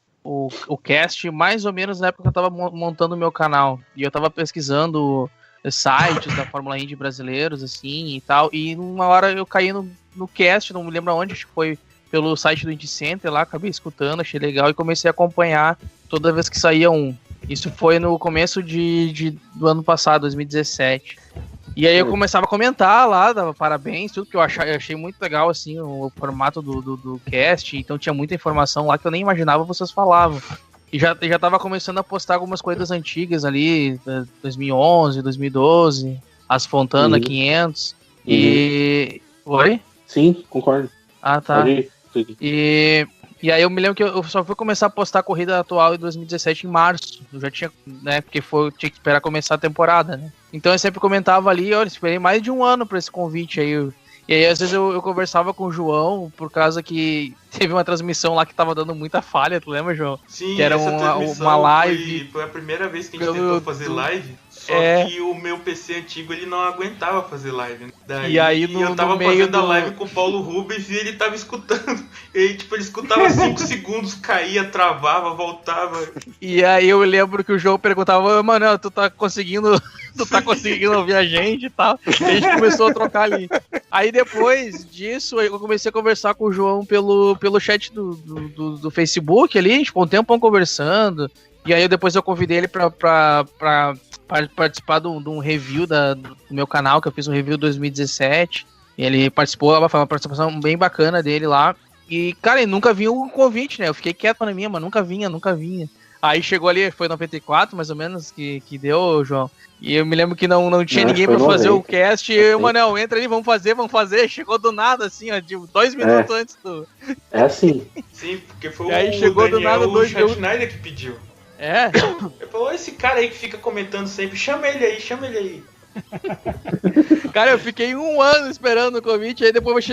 cast mais ou menos na época que eu tava montando o meu canal. E eu tava pesquisando sites da Fórmula Indy brasileiros, assim, e tal. E numa hora eu caí no cast, não me lembro aonde, acho que foi pelo site do Indy Center lá, acabei escutando, achei legal e comecei a acompanhar toda vez que saía um. Isso foi no começo do ano passado, 2017. E aí eu começava a comentar lá, dava parabéns, tudo que eu achei muito legal, assim, o formato do cast, então tinha muita informação lá que eu nem imaginava vocês falavam. E já tava começando a postar algumas coisas antigas ali, 2011, 2012, as Fontana 500, e... Oi? Sim, concordo. Ah, tá. E aí eu me lembro que eu só fui começar a postar a corrida atual em 2017 em março. Eu já tinha, né, porque tinha que esperar começar a temporada, né? Então eu sempre comentava ali, olha, esperei mais de um ano pra esse convite aí. E aí às vezes eu conversava com o João, por causa que teve uma transmissão lá que tava dando muita falha, tu lembra, João? Sim, que era uma live. Foi a primeira vez que a gente tentou fazer live. Só que o meu PC antigo, ele não aguentava fazer live. Daí, e aí eu tava fazendo a live com o Paulo Rubens e ele tava escutando. E aí, tipo, ele escutava 5 segundos, caía, travava, voltava. E aí eu lembro que o João perguntava, mano, tu tá conseguindo ouvir a gente e tal. E a gente começou a trocar ali. Aí depois disso, eu comecei a conversar com o João pelo chat do Facebook ali, a gente ficou um tempão conversando. E aí depois eu convidei ele pra participar de um review do meu canal, que eu fiz um review 2017. E ele participou, foi uma participação bem bacana dele lá. E, cara, ele nunca vinha o convite, né? Eu fiquei quieto na minha, mas nunca vinha. Aí chegou ali, foi 94, mais ou menos, que deu, João. E eu me lembro que não tinha ninguém pra fazer o cast. E eu, Manel, entra ali, vamos fazer. Chegou do nada, assim, ó, de 2 minutos antes do... É assim. Sim, porque foi aí chegou Daniel, do nada, o Schneider que pediu. É? Ele falou, esse cara aí que fica comentando sempre, chama ele aí. Cara, eu fiquei 1 ano esperando o convite, aí depois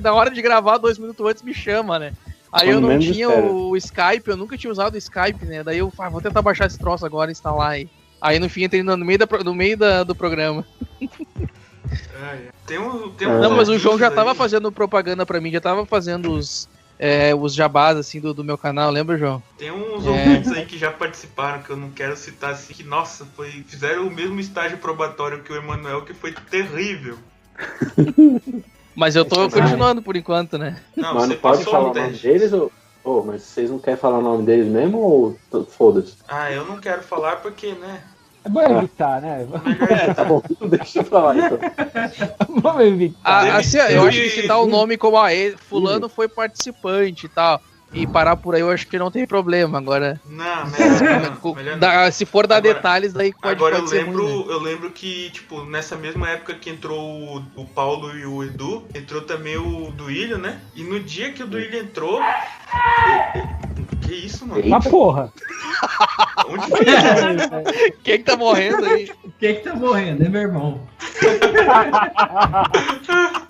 na hora de gravar, 2 minutos antes, me chama, né? Aí eu não tinha o Skype, eu nunca tinha usado o Skype, né? Daí eu vou tentar baixar esse troço agora e instalar aí. Aí no fim entrei no meio do programa. Não, mas o João já tava fazendo propaganda pra mim, já tava fazendo os jabás, assim, do meu canal, lembra, João? Tem uns ouvintes aí que já participaram, que eu não quero citar, assim, que, nossa, fizeram o mesmo estágio probatório que o Emanuel, que foi terrível. Mas eu tô continuando por enquanto, né? Não, mas não pode falar o nome deles ou... mas vocês não querem falar o nome deles mesmo ou foda-se? Ah, eu não quero falar porque, né? É bom evitar, né? Tá bom, deixa eu falar então. Vamos evitar. Assim, eu acho que citar o nome como fulano foi participante e tal. E parar por aí eu acho que não tem problema. Agora. Não, melhor não. Se for dar agora, detalhes, daí pode ser ruim, né? Eu lembro que, tipo, nessa mesma época que entrou o Paulo e o Edu, entrou também o Duílio, né? E no dia que o Duílio entrou. Que isso, mano? Uma porra! Onde foi isso? Quem que tá morrendo aí? Quem que tá morrendo? É meu irmão.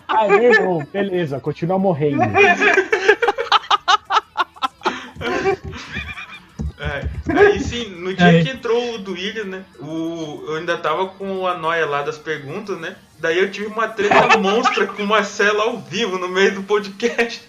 Ah, meu irmão, beleza, continua morrendo. Aí sim, no dia que entrou o Duílio, né? Eu ainda tava com a noia lá das perguntas, né? Daí eu tive uma treta monstra com o Marcelo ao vivo no meio do podcast.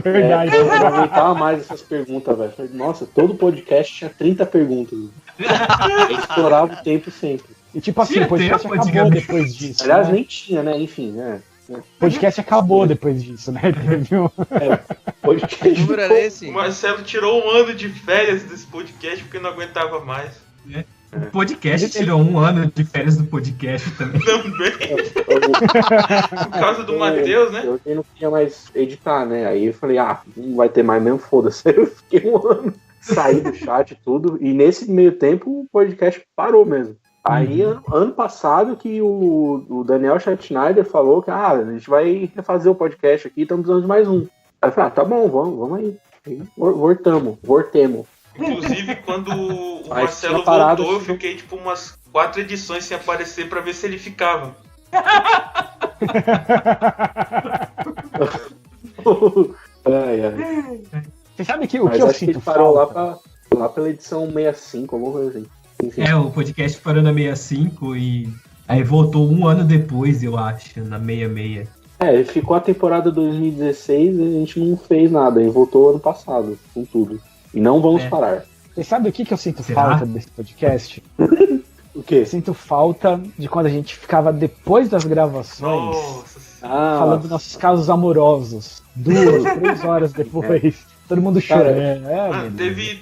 Verdade. Eu não aguentava mais essas perguntas, velho. Nossa, todo podcast tinha 30 perguntas. Eu estourava o tempo sempre. E tipo assim, o podcast acabou depois disso. Aliás, nem tinha, né? Enfim, né? O podcast acabou depois disso, né? O Marcelo tirou 1 ano de férias desse podcast porque não aguentava mais. O podcast tirou 1 ano de férias do podcast também. Por causa do Matheus, né? Eu não queria mais editar, né? Aí eu falei, não vai ter mais mesmo, foda-se. Aí eu fiquei 1 ano, saí do chat e tudo, e nesse meio tempo o podcast parou mesmo. Aí, ano passado, que o Daniel Schneider falou que a gente vai refazer o podcast aqui, estamos precisando de mais um. Aí eu falei, tá bom, vamos aí. Voltemos. Inclusive, quando o Mas Marcelo parado, voltou, eu fiquei tipo umas 4 edições sem aparecer pra ver se ele ficava. Você sabe o que Mas eu acho que sinto ele parou falta? lá pela edição 65, alguma coisa assim. Enfim. O podcast parou na 65 e aí voltou 1 ano depois, eu acho, na 66. Ficou a temporada 2016 e a gente não fez nada. E voltou ano passado, com tudo. E não vamos parar. Você sabe o que eu sinto Será? falta desse podcast? O quê? Eu sinto falta de quando a gente ficava depois das gravações falando dos nossos casos amorosos. 2, 3 horas depois. Todo mundo chorando.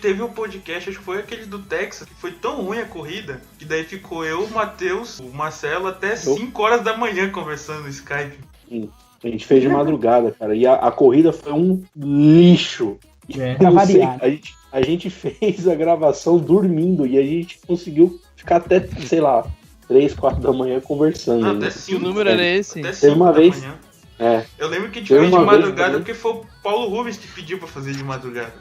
Teve um podcast, acho que foi aquele do Texas, que foi tão ruim a corrida, que daí ficou eu, o Matheus, o Marcelo até 5 horas da manhã conversando no Skype. Sim. A gente fez de madrugada, cara. E a corrida foi um lixo. Pra variar. A gente fez a gravação dormindo e a gente conseguiu ficar até, sei lá, 3, 4 da manhã conversando. Até 5. Que número era esse? Até 5 uma da vez. manhã. É. Eu lembro que a gente Teve fez de uma vez madrugada também. porque foi o Paulo Rubens que pediu pra fazer de madrugada.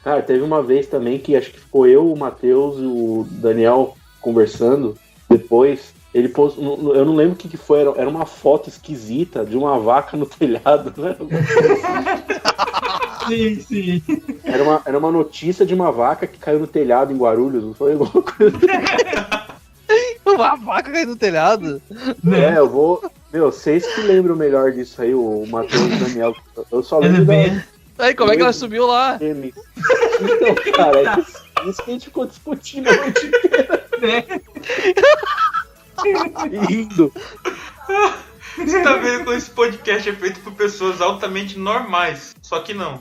Cara, teve uma vez também que acho que ficou eu, o Matheus e o Daniel conversando. Depois, ele postou, eu não lembro o que foi, era uma foto esquisita de uma vaca no telhado, né? Sim. Era uma notícia de uma vaca que caiu no telhado em Guarulhos, não foi alguma coisa? Uma vaca caindo no telhado? Eu vou... vocês que lembram melhor disso aí, o Matheus e o Daniel. Eu só lembro Aí, como é que ela subiu lá? Então, cara, isso que a gente ficou discutindo a noite inteira. Rindo. Você tá vendo que esse podcast é feito por pessoas altamente normais. Só que não.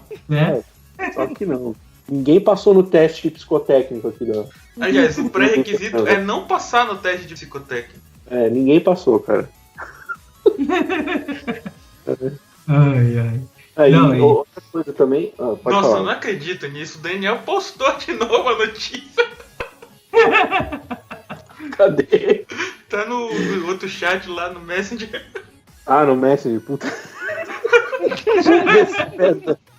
Só que não. Ninguém passou no teste psicotécnico aqui, não. Aliás, o pré-requisito é não passar no teste de psicotécnico. Ninguém passou, cara. Ai. Aí, Não, outra coisa também. Pode Nossa, falar. eu não acredito nisso. O Daniel postou de novo a notícia. Cadê? Tá no outro chat lá no Messenger. No Messenger, puta.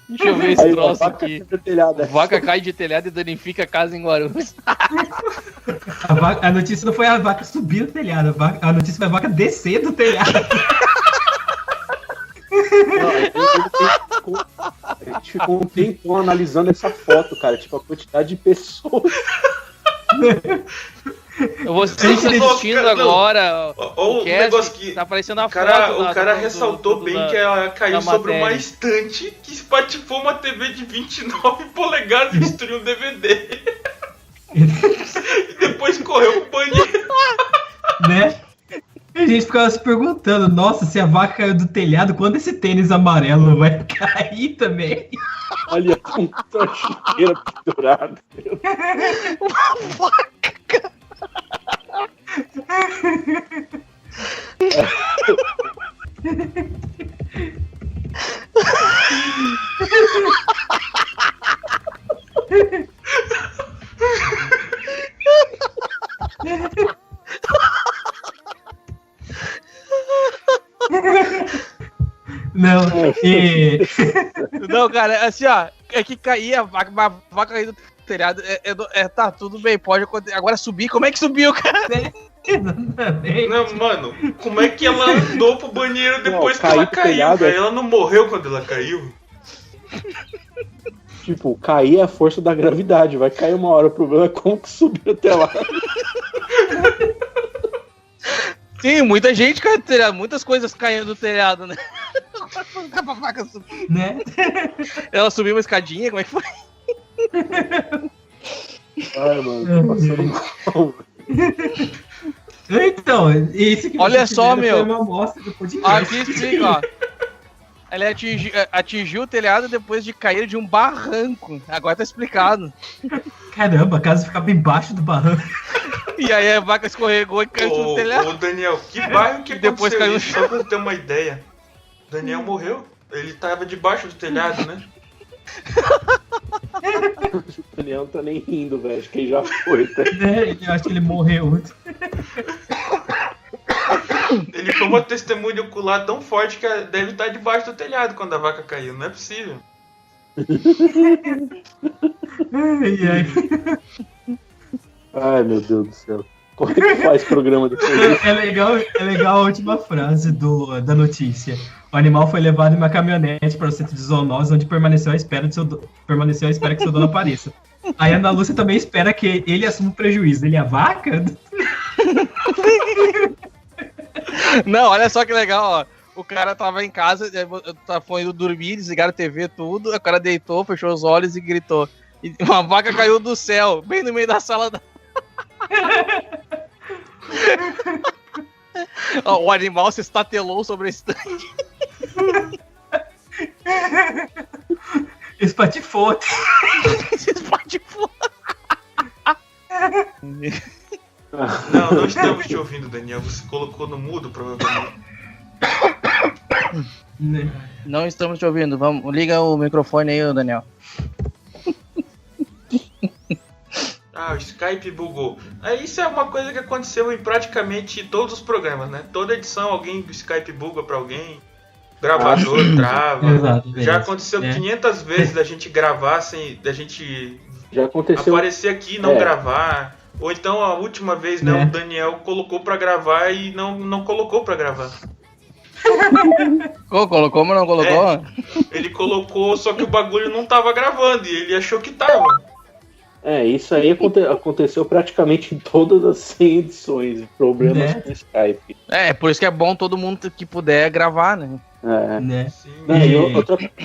Deixa eu ver esse Aí, troço vaca aqui. cai do telhado. Vaca cai de telhado e danifica a casa em Guarulhos. A notícia não foi a vaca subir no telhado, a notícia foi a vaca descer do telhado. A gente ficou um tempão analisando essa foto, cara. Tipo, a quantidade de pessoas. Vocês assistindo agora. Ou o negócio que tá aparecendo a o cara, foto. o cara ressaltou bem que ela caiu sobre matéria. uma estante que espatifou uma TV de 29 polegadas e destruiu um DVD. E depois correu pro banheiro. Né? E a gente ficava se perguntando, nossa, se a vaca caiu do telhado, quando esse tênis amarelo vai cair também? Olha, com a chuteira pendurada. Uma vaca. Não, Não, cara, assim, ó, é que caía, uma vaca caindo do telhado, tá tudo bem, pode acontecer. Agora subir, como é que subiu, cara? Não, mano, como é que ela andou pro banheiro depois que ela caiu, telhado, cara? Ela não morreu quando ela caiu? Tipo, cair é a força da gravidade, vai cair uma hora, o problema é como que subiu até lá. Sim, muita gente caiu do telhado, muitas coisas caindo do telhado, né? né? Ela subiu uma escadinha, como é que foi? Ai, mano, tô passando mal. Então, esse que olha só, meu. Foi uma amostra do podcast. Aqui explica, ó. Ela atingiu o telhado depois de cair de um barranco. Agora tá explicado. Caramba, a casa ficava embaixo do barranco. E aí a vaca escorregou e caiu no telhado. Ô, Daniel, que bairro que Depois aconteceu caiu no isso? Só pra eu ter uma ideia. Daniel morreu? Ele tava debaixo do telhado, né? O Daniel não tá nem rindo, velho. Acho que ele já foi, tá? Eu acho que ele morreu. Ele foi uma testemunha ocular tão forte que deve estar debaixo do telhado quando a vaca caiu. Não é possível. Ai, meu Deus do céu. Como é que faz programa depois disso? É legal a última frase da notícia. O animal foi levado em uma caminhonete para o centro de zoonose, onde permaneceu à espera que seu dono apareça. Aí a Ana Lúcia também espera que ele assuma o prejuízo. Ele é a vaca? Não, olha só que legal, ó. O cara tava em casa, foi indo dormir, desligaram a TV, tudo. O cara deitou, fechou os olhos e gritou. E uma vaca caiu do céu, bem no meio da sala da... O animal se estatelou sobre a estante. Espatifou. Não estamos te ouvindo, Daniel. Você colocou no mudo, provavelmente. Não estamos te ouvindo. Vamos, liga o microfone aí, Daniel. Ah, o Skype bugou. Isso é uma coisa que aconteceu em praticamente todos os programas, né? Toda edição alguém do Skype buga pra alguém. Gravador trava. Exato, já aconteceu 500 vezes da gente gravar sem... Da gente já aconteceu... aparecer aqui e não gravar. Ou então a última vez, né? O Daniel colocou pra gravar e não colocou pra gravar. Colocou, mas não colocou? Ele colocou, só que o bagulho não tava gravando e ele achou que tava. Isso aí aconteceu praticamente em todas as 100 edições. Problemas com o Skype. Por isso que é bom todo mundo que puder gravar, né? E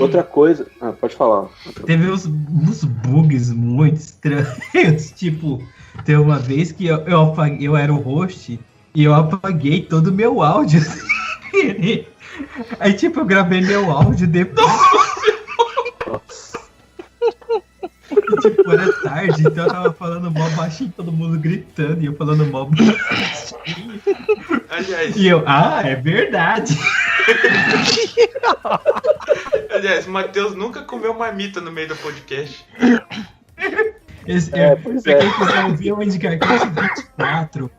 outra coisa... Ah, pode falar. Teve uns bugs muito estranhos. Tipo, teve uma vez que eu era o host e eu apaguei todo o meu áudio. Aí, tipo, eu gravei meu áudio depois. Nossa. E, tipo, era tarde, então eu tava falando mó baixinho, todo mundo gritando, e eu falando mó baixinho. Aliás... E eu, é verdade. Aliás, o Matheus nunca comeu marmita no meio do podcast. Pra quem quiser ouvir, eu vou indicar aqui esse 24.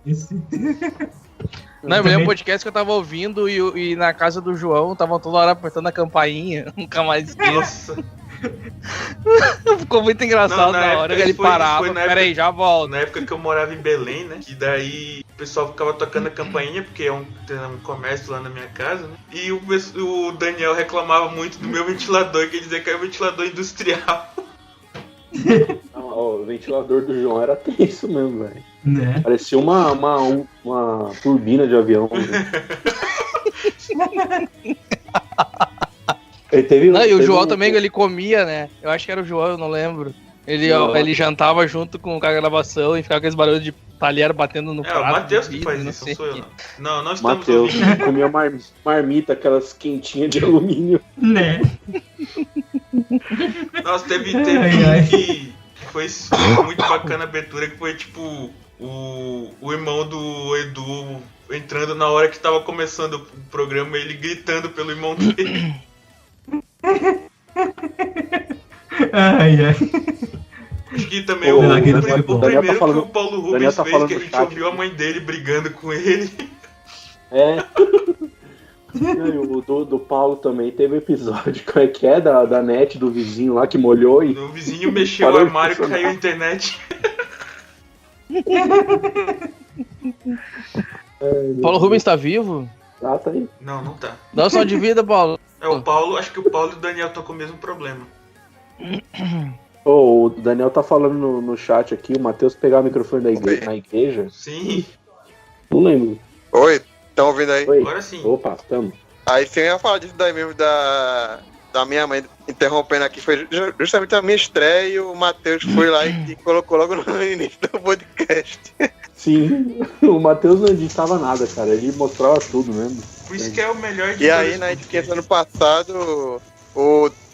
Não, eu me lembro um podcast que eu tava ouvindo e na casa do João tava toda hora apertando a campainha, nunca mais esqueço. Ficou muito engraçado na hora que ele parava. Peraí, já volto. Na época que eu morava em Belém, né? E daí o pessoal ficava tocando a campainha, porque é um comércio lá na minha casa, né? E o Daniel reclamava muito do meu ventilador, que ele dizia que era um ventilador industrial. O ventilador do João era tenso mesmo, velho. Né? Parecia uma turbina de avião. E o João também, ele comia, né? Eu acho que era o João, eu não lembro. Ele jantava junto com a gravação e ficava com aqueles barulhos de talher batendo no prato. É o Matheus que faz isso, não sou eu. Não estamos Matheus comia marmita, aquelas quentinhas de alumínio. Né? Nossa, teve que foi muito bacana a abertura, que foi tipo o irmão do Edu entrando na hora que tava começando o programa, ele gritando pelo irmão dele. Acho que também o primeiro que o Paulo Rubens fez, que a gente ouviu a mãe dele brigando com ele. E o do Paulo também teve episódio, como é que é? Da net do vizinho lá que molhou e... O vizinho mexeu o armário e caiu a internet. Paulo Rubens tá vivo? Tá aí. Não tá. Dá só de vida, Paulo. O Paulo, acho que o Paulo e o Daniel estão com o mesmo problema. O Daniel tá falando no chat aqui, o Matheus pegar o microfone na igreja. Sim. Não lembro. Oi, estão ouvindo aí? Oi. Agora sim. Opa, estamos. Aí sim, eu ia falar disso daí mesmo, da minha mãe interrompendo aqui. Foi justamente a minha estreia e o Matheus foi lá e colocou logo no início do podcast. Sim, o Matheus não editava nada, cara. Ele mostrava tudo mesmo. Por isso que é o melhor de E aí, na edição ano passado,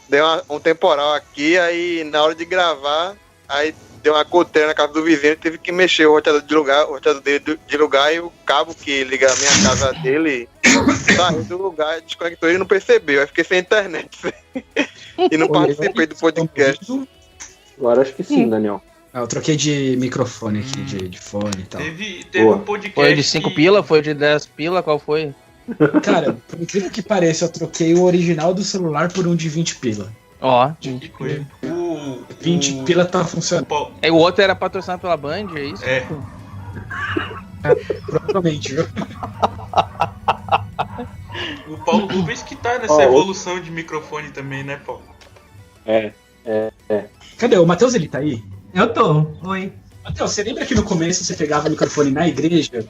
deu um temporal aqui, aí na hora de gravar, aí deu uma coteira na casa do vizinho, teve que mexer o roteador dele de lugar, e o cabo que liga a minha casa dele saiu do lugar, desconectou e não percebeu. Aí fiquei sem internet. E não participei do podcast. Agora acho que sim, Daniel. Eu troquei de microfone aqui, de fone e tal. Teve um podcast. Foi de 5 pila? Foi de 10 pila? Qual foi? Cara, por incrível que pareça, eu troquei o original do celular por um de 20 pila. Ó. Que coisa. 20 pila tá funcionando. E o outro era patrocinado pela Band, é isso? É. Provavelmente, viu? O Paulo Rubens que tá nessa evolução de microfone também, né, Paulo? Cadê? O Matheus, ele tá aí? Eu tô. Oi. Matheus, você lembra que no começo você pegava o microfone na igreja?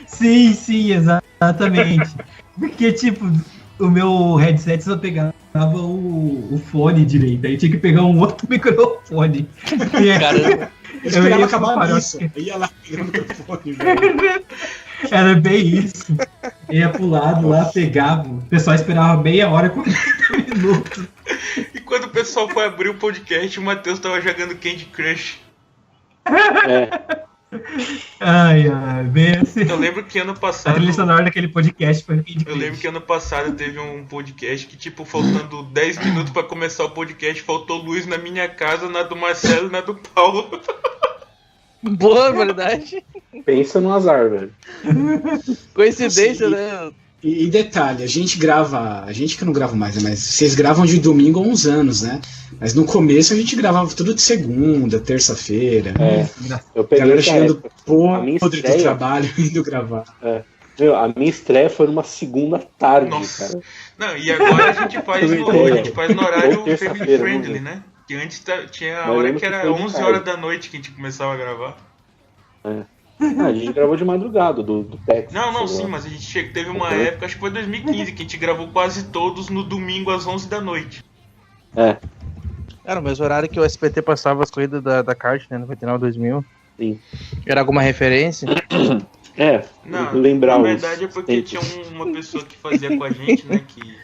Sim, exatamente. Porque, tipo, o meu headset só pegava o fone direito. Aí tinha que pegar um outro microfone. Caramba. Eu esperava acabar nisso. Eu ia lá pegar o microfone, velho. Era bem isso. Ia pro lado lá, pegava. O pessoal esperava meia hora, 40 minutos. E quando o pessoal foi abrir o podcast, o Matheus tava jogando Candy Crush. Ai, bem assim. Eu lembro que ano A passado. trilha sonora daquele podcast foi Candy Eu lembro que ano passado teve um podcast que, tipo, faltando 10 minutos pra começar o podcast, faltou luz na minha casa, na do Marcelo e na do Paulo. Boa, verdade. Pensa no azar, velho. Coincidência, né? E detalhe, a gente que não grava mais, né? Mas vocês gravam de domingo há uns anos, né? Mas no começo a gente gravava tudo de segunda, terça-feira. Eu A peguei galera essa chegando época. podre do trabalho indo gravar. Meu, a minha estreia foi numa segunda tarde, cara. Não, e agora a gente faz no horário Ou family terça-feira, friendly, não. né? Que antes tinha a Mas hora lembro que que era foi de 11 tarde. horas da noite que a gente começava a gravar. A gente gravou de madrugada, do Texas. Não, sim, mas a gente teve uma época, acho que foi 2015, que a gente gravou quase todos no domingo às 11 da noite. Era o mesmo horário que o SBT passava as corridas da kart, né? 99, 2000. Sim. Era alguma referência? Não, lembrar na verdade é porque tinha uma pessoa que fazia com a gente, né, que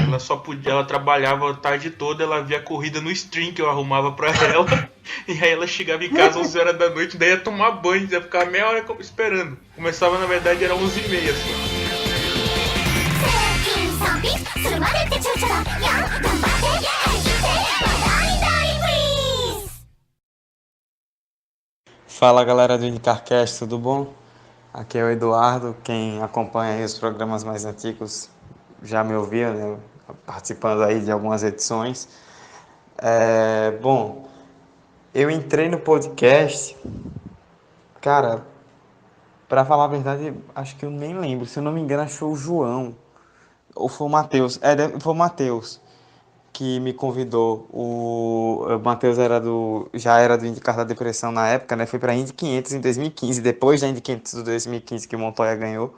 ela só podia, ela trabalhava a tarde toda, ela via a corrida no stream que eu arrumava pra ela, e aí ela chegava em casa às 11 horas da noite, daí ia tomar banho, ia ficar meia hora esperando. Começava, na verdade, era 11h30, assim. Fala galera do IndyCarCast, tudo bom? Aqui é o Eduardo, quem acompanha aí os programas mais antigos já me ouviu, né? Participando aí de algumas edições. Bom, eu entrei no podcast, cara, pra falar a verdade, acho que eu nem lembro, se eu não me engano, acho que foi o João, ou foi o Matheus, foi o Matheus que me convidou. O Matheus já era do IndyCar da Depressão na época, né? Foi pra Indy 500 em 2015, depois da Indy 500 de 2015 que o Montoya ganhou.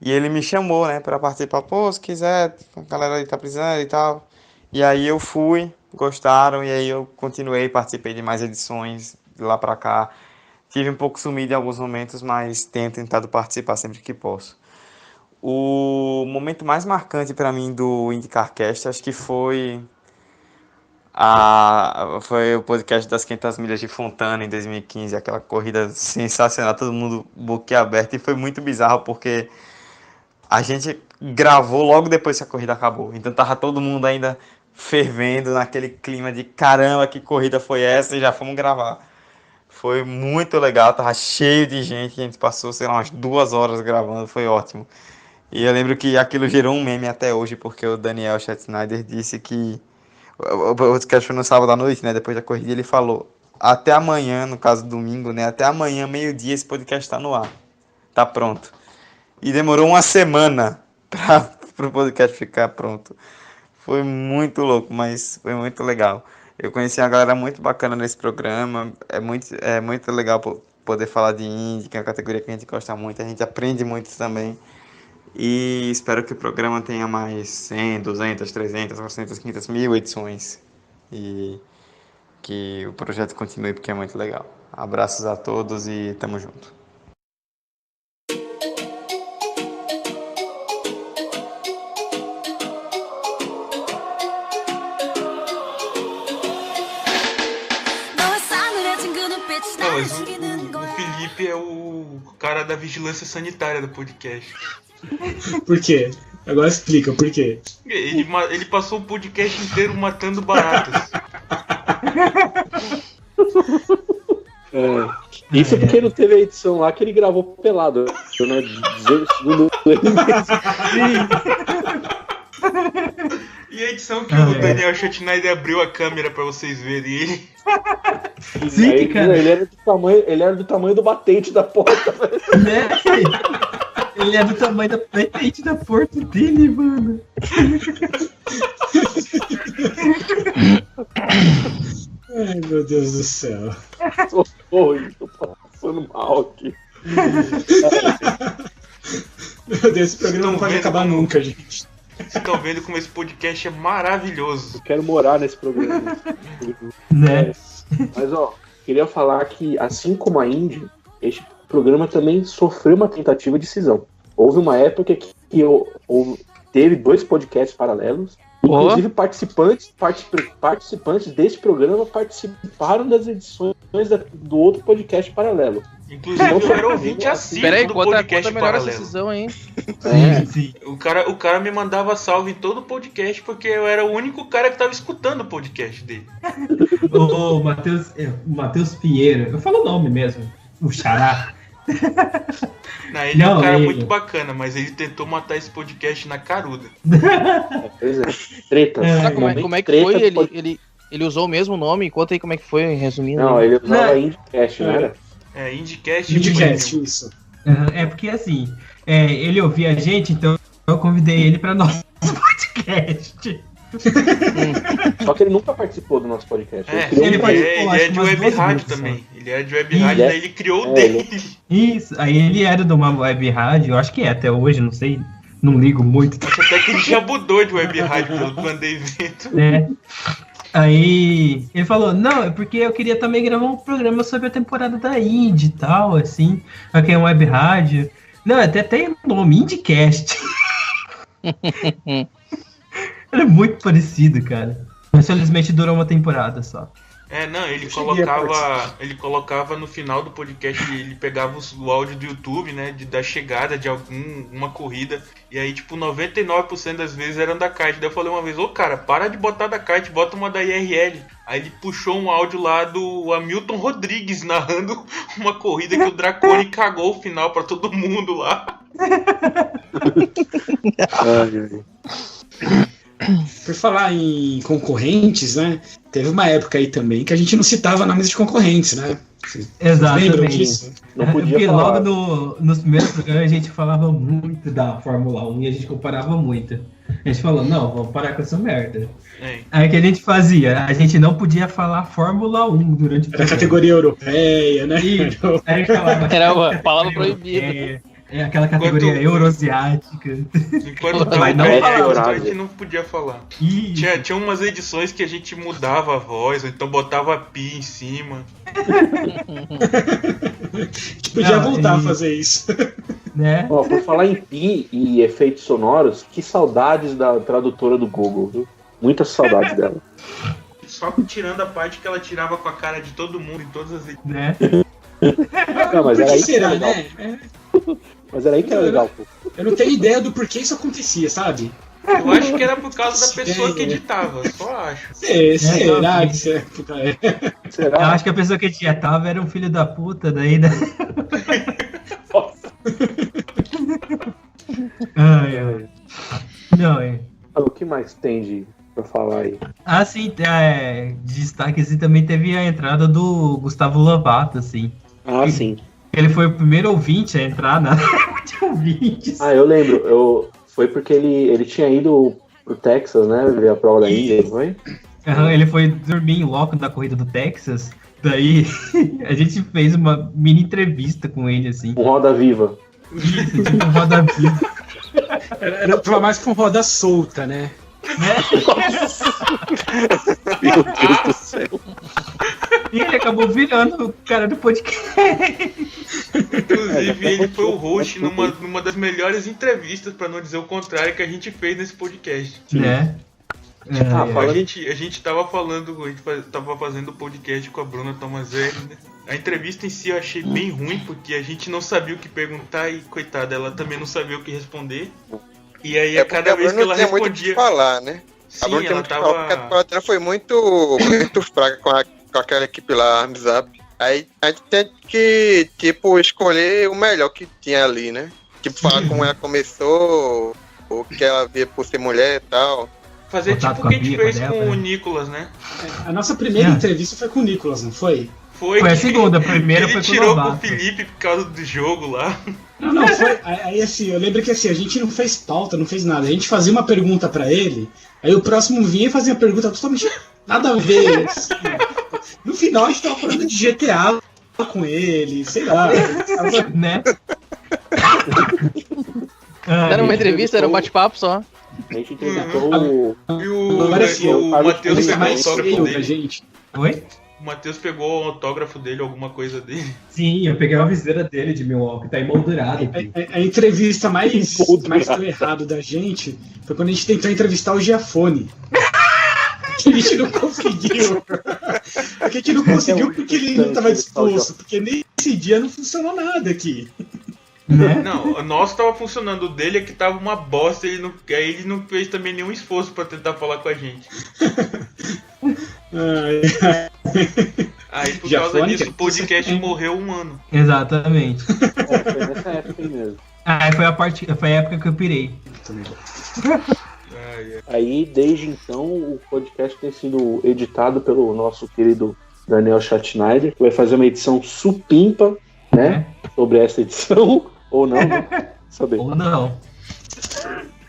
E ele me chamou, né, pra participar. Pô, se quiser, a galera aí tá precisando e tal. E aí eu fui, gostaram, e aí eu continuei, participei de mais edições de lá pra cá. Tive um pouco sumido em alguns momentos, mas tenho tentado participar sempre que posso. O momento mais marcante para mim do IndyCarCast, acho que foi o podcast das 500 milhas de Fontana em 2015, aquela corrida sensacional, todo mundo boquiaberto, e foi muito bizarro porque a gente gravou logo depois que a corrida acabou, então tava todo mundo ainda fervendo naquele clima de caramba, que corrida foi essa, e já fomos gravar. Foi muito legal, tava cheio de gente, a gente passou, sei lá, umas 2 horas gravando, foi ótimo. E eu lembro que aquilo gerou um meme até hoje, porque o Daniel Schneider disse que... O podcast foi no sábado à noite, né? Depois da corrida, ele falou: até amanhã, no caso domingo, né? Até amanhã, meio-dia, esse podcast tá no ar. Tá pronto. E demorou uma semana pro podcast ficar pronto. Foi muito louco, mas foi muito legal. Eu conheci uma galera muito bacana nesse programa. É muito legal poder falar de Indy, que é uma categoria que a gente gosta muito. A gente aprende muito também. E espero que o programa tenha mais 100, 200, 300, 400, 500 mil edições. E que o projeto continue, porque é muito legal. Abraços a todos e tamo junto. mas o Felipe é o cara da vigilância sanitária do podcast. Por quê? Agora explica, por quê? Ele passou o podcast inteiro matando baratas. Isso porque não teve a edição lá que ele gravou pelado. Né? Segundo ele mesmo. E a edição que o Daniel Schattenheider abriu a câmera pra vocês verem ele. Sim, aí, cara. Ele era do tamanho do batente da porta. Né? Ele é do tamanho da batente da porta dele, mano. Ai, meu Deus do céu. Tô passando mal aqui. Meu Deus, esse programa não pode acabar nunca, gente. Vocês estão vendo como esse podcast é maravilhoso. Eu quero morar nesse programa. Né? Mas, queria falar que, assim como a Indy, este programa também sofreu uma tentativa de cisão. Houve uma época que teve 2 podcasts paralelos. Inclusive, participantes desse programa participaram das edições do outro podcast paralelo. Inclusive, eu era ouvinte assíduo do podcast paralelo. Decisão, hein? Sim. O cara me mandava salve em todo o podcast porque eu era o único cara que tava escutando o podcast dele. O Matheus Pinheiro, eu falo o nome mesmo, o Xará. Ele é um cara muito bacana, mas ele tentou matar esse podcast na caruda. Pois é. Treta. Como é que foi? Ele usou o mesmo nome? Conta aí como é que foi, resumindo. Não, ele usava IndieCast, não era? IndieCast, isso. É porque assim, ele ouvia a gente, então eu convidei ele pra nosso podcast. Só que ele nunca participou do nosso podcast. Ele é de web rádio também. Ele é de web rádio, daí ele criou o dele. Isso, aí ele era de uma web rádio, eu acho que é até hoje, não sei, não ligo muito. Acho até que ele já mudou de web rádio pelo Pandevento. Aí ele falou, não, é porque eu queria também gravar um programa sobre a temporada da Indy e tal, assim, aqui é uma web rádio. Não, até tem o nome, IndieCast. Era muito parecido, cara. Mas felizmente durou uma temporada só. Ele colocava no final do podcast, ele pegava o áudio do YouTube, né, da chegada de uma corrida, e aí, tipo, 99% das vezes eram da kart. Daí eu falei uma vez, cara, para de botar da kart, bota uma da IRL. Aí ele puxou um áudio lá do Hamilton Rodrigues narrando uma corrida que o Dracone cagou o final pra todo mundo lá. Por falar em concorrentes, né? Teve uma época aí também que a gente não citava nomes de concorrentes, né? Exatamente. Lembram disso? Não podia porque falar. Logo nos primeiros programas a gente falava muito da Fórmula 1 e a gente comparava muito. A gente falou, não, vamos parar com essa merda. Aí o que a gente fazia? A gente não podia falar Fórmula 1 durante o programa. Era categoria europeia, né? Era uma palavra proibida. Aquela categoria euroasiática. Enquanto a gente não podia falar. Tinha umas edições que a gente mudava a voz, ou então botava pi em cima. A gente podia voltar a fazer isso. Né? Por falar em pi e efeitos sonoros, que saudades da tradutora do Google, viu? Muitas saudades dela. Só tirando a parte que ela tirava com a cara de todo mundo em todas as edições. Né? Não, mas era aí que será, era legal. né? Mas era aí que era legal, pô. Eu não tenho ideia do porquê isso acontecia, sabe? Eu acho que era por causa da pessoa que editava, eu só acho. Será que isso é? Será? Eu acho que a pessoa que editava era um filho da puta, daí, né? Ai. Não, O que mais tem pra falar aí? Ah, sim, de destaque assim, também teve a entrada do Gustavo Lovato, assim. Ah, sim. Ele foi o primeiro ouvinte a entrar na de ouvintes. Ah, eu lembro. Foi porque ele tinha ido pro Texas, né? Ver a prova da Índia, não foi? Ele foi dormir em loco da corrida do Texas. Daí a gente fez uma mini entrevista com ele, assim. Um Roda Viva. Isso, tipo Roda Viva. Era mais com roda solta, né? Meu Deus do céu. E ele acabou virando o cara do podcast. Inclusive, ele foi o host numa das melhores entrevistas, pra não dizer o contrário, que a gente fez nesse podcast. Né? A gente tava falando, a gente tava fazendo o podcast com a Bruna Tomazelli, né? A entrevista em si eu achei bem ruim, porque a gente não sabia o que perguntar e, coitada, ela também não sabia o que responder. E aí, a cada vez que ela respondia... muito o que falar, né? Sim, a Bruna ela tava... Falar, porque a Palatina foi muito fraca com aquela equipe lá, Arms Up. Aí a gente tem que, tipo, escolher o melhor que tinha ali, né? Tipo, falar como ela começou, o que ela via por ser mulher e tal. Fazer tipo o que a gente fez com o Nicolas, né? A nossa primeira entrevista foi com o Nicolas, não foi? Foi a segunda, a primeira foi com o Ele tirou com o Felipe por causa do jogo lá. Não, foi. Aí assim, eu lembro que assim, a gente não fez pauta, não fez nada. A gente fazia uma pergunta pra ele, aí o próximo vinha e fazia uma pergunta totalmente nada a ver. Assim. No final a gente tava falando de GTA com ele, sei lá. Né? Era uma entrevista, era um bate-papo só. A gente entrevistou E o Matheus pegou o autógrafo dele. Gente. Oi? O Matheus pegou o autógrafo dele, alguma coisa dele. Sim, eu peguei uma viseira dele de Milwaukee, tá emoldurado. A entrevista mais deu errado da gente foi quando a gente tentou entrevistar o Giafone. A gente não conseguiu. A gente não conseguiu porque ele não estava disposto. Porque nesse dia não funcionou nada aqui. Né? Não, o nosso tava funcionando, o dele é que tava uma bosta, aí ele não fez também nenhum esforço pra tentar falar com a gente. Aí por causa disso o podcast morreu um ano. Exatamente. Foi nessa época aí mesmo. Foi a época que eu pirei. Aí desde então o podcast tem sido editado pelo nosso querido Daniel Schatzneider, que vai fazer uma edição supimpa, né? Sobre essa edição. Ou não, né? Saber. Ou não.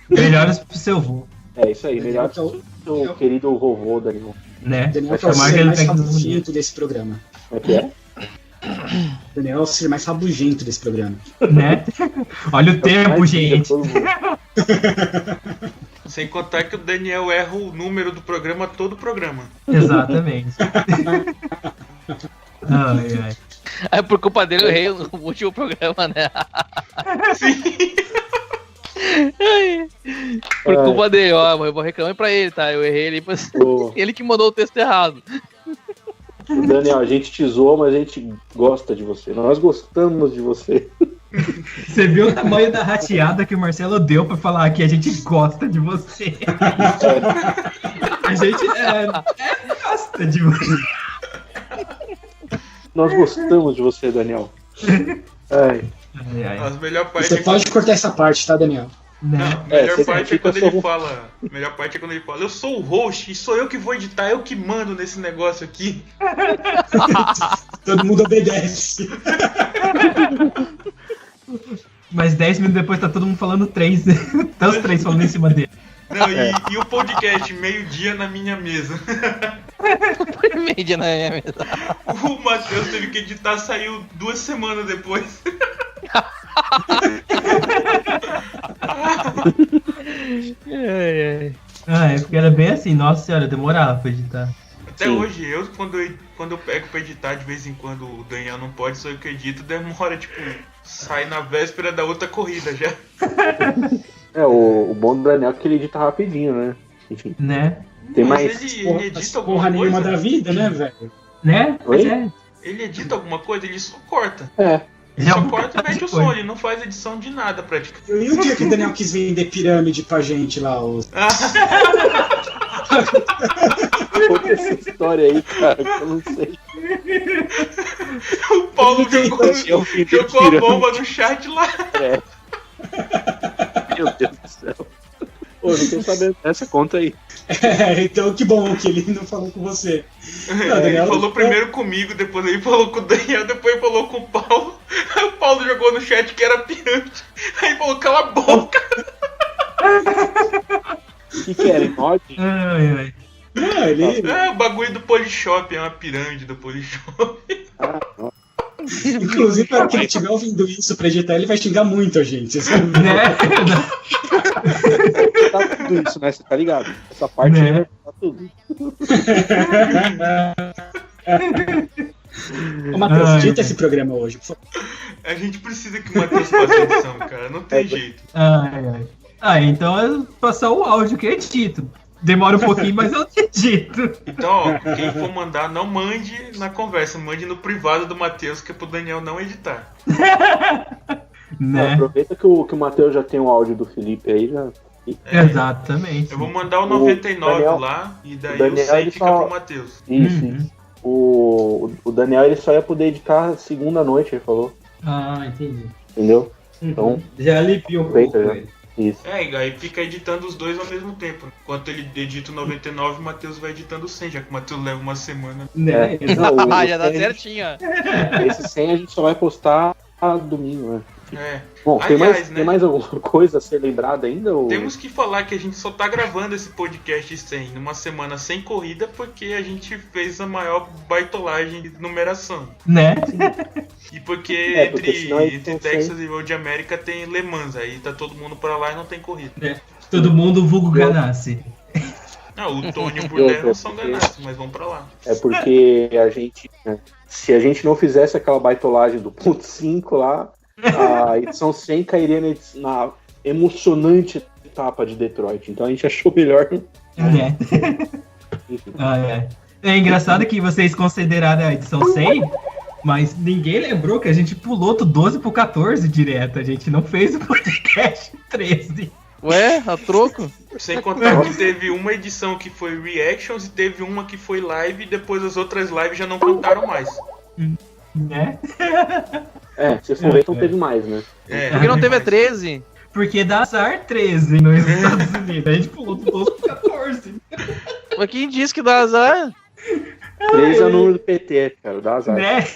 Melhores pro seu vô. É isso aí, melhor pro seu querido vovô, Daniel. Né? Daniel é o ser mais rabugento desse programa. É que é? Daniel é o ser mais rabugento desse programa. Né? Olha o tempo, gente. Sem contar que o Daniel erra o número do programa todo o programa. Exatamente. Ai, ai. É por culpa dele eu errei no último programa, né? Sim. Por culpa dele, ó, eu vou reclamar pra ele, tá? Eu errei ele, ele que mandou o texto errado. Daniel, a gente te zoou, mas a gente gosta de você. Nós gostamos de você. Você viu o tamanho da rateada que o Marcelo deu pra falar que a gente gosta de você. A gente gosta de você. Nós gostamos de você, Daniel. Ai. As melhor parte você pode cortar essa parte, tá, Daniel? Não, a melhor parte é quando ele fala. A melhor parte é quando ele fala, eu sou o host e sou eu que vou editar, eu que mando nesse negócio aqui. Todo mundo obedece. Mas 10 minutos depois tá todo mundo falando 3. Tá os 3 falando em cima dele. Não, e o podcast, meio-dia na minha mesa. Meio-dia na minha mesa. O Matheus teve que editar, saiu 2 semanas depois. Porque era bem assim, nossa senhora, demorava pra editar. Até hoje, quando eu pego pra editar, de vez em quando o Daniel não pode, sou eu que edito, demora, tipo, sai na véspera da outra corrida já. O bom do Daniel é que ele edita rapidinho, né? Enfim. Né? Tem mais. Ele edita alguma porra coisa? nenhuma da vida, né, velho? Né? Oi? É. Ele edita alguma coisa, ele só corta. Ele só corta e mete o som, ele não faz edição de nada praticamente. E o dia que o Daniel quis vender pirâmide pra gente lá? Conta essa história aí, cara, que eu não sei. O Paulo jogou a bomba no chat lá. Meu Deus do céu. Pô, eu não tô sabendo dessa conta aí. Então que bom que ele não falou com você. Ele falou primeiro comigo, depois ele falou com o Daniel, depois ele falou com o Paulo. Aí o Paulo jogou no chat que era pirâmide. Aí ele falou, cala a boca. O que era? Mod? O bagulho do Polishop, é uma pirâmide do Polishop. Inclusive, para quem estiver ouvindo isso pra editar, ele vai xingar muito a gente. Tá tudo isso, né? Você tá ligado? Essa parte aí vai tá tudo. Ô, Matheus, edita esse programa hoje, por favor. A gente precisa que o Matheus faça edição, cara. Não tem jeito. Então é passar o áudio que eu edito. Demora um pouquinho, mas eu acredito. Então, ó, quem for mandar, não mande na conversa, mande no privado do Matheus, que é pro Daniel não editar. Né? Aproveita que o Matheus já tem o áudio do Felipe aí, já. Exatamente. Eu vou mandar o 99 Daniel, lá, e daí Daniel, o 100 ele fica só... pro Matheus. Isso. O Daniel, ele só ia poder editar segunda noite, ele falou. Ah, entendi. Entendeu? Então, já aliviou um pouco ele. Isso. Aí fica editando os dois ao mesmo tempo. Enquanto ele edita o 99, o Matheus vai editando o 100, já que o Matheus leva uma semana. Né? Já dá certinho. Esse 100 a gente só vai postar domingo, né? Bom, Aliás, tem mais alguma coisa a ser lembrada ainda? Ou... Temos que falar que a gente só tá gravando esse podcast 100 numa semana sem corrida porque a gente fez a maior baitolagem de numeração. Né? E porque entre Texas 100. e Road America tem Le Mans, aí tá todo mundo pra lá e não tem corrida. Todo mundo vulgo Ganassi. Não, o Tony e o Brunel não são Ganassi, mas vão pra lá. É porque a gente, né, se a gente não fizesse aquela baitolagem do ponto 5 lá, a edição 100 cairia na emocionante etapa de Detroit. Então a gente achou melhor. É engraçado que vocês consideraram a edição 100, mas ninguém lembrou que a gente pulou do 12 pro 14 direto. A gente não fez o podcast 13. Ué, a troco? Sem contar que teve uma edição que foi Reactions e teve uma que foi live e depois as outras lives já não contaram mais. Né? Se for ver, então teve mais, né? Por que não teve a 13? Porque dá azar 13 nos Estados Unidos. A gente pulou do 12 pro 14. Mas quem disse que dá azar? 13 é o número do PT, cara, dá azar. Né?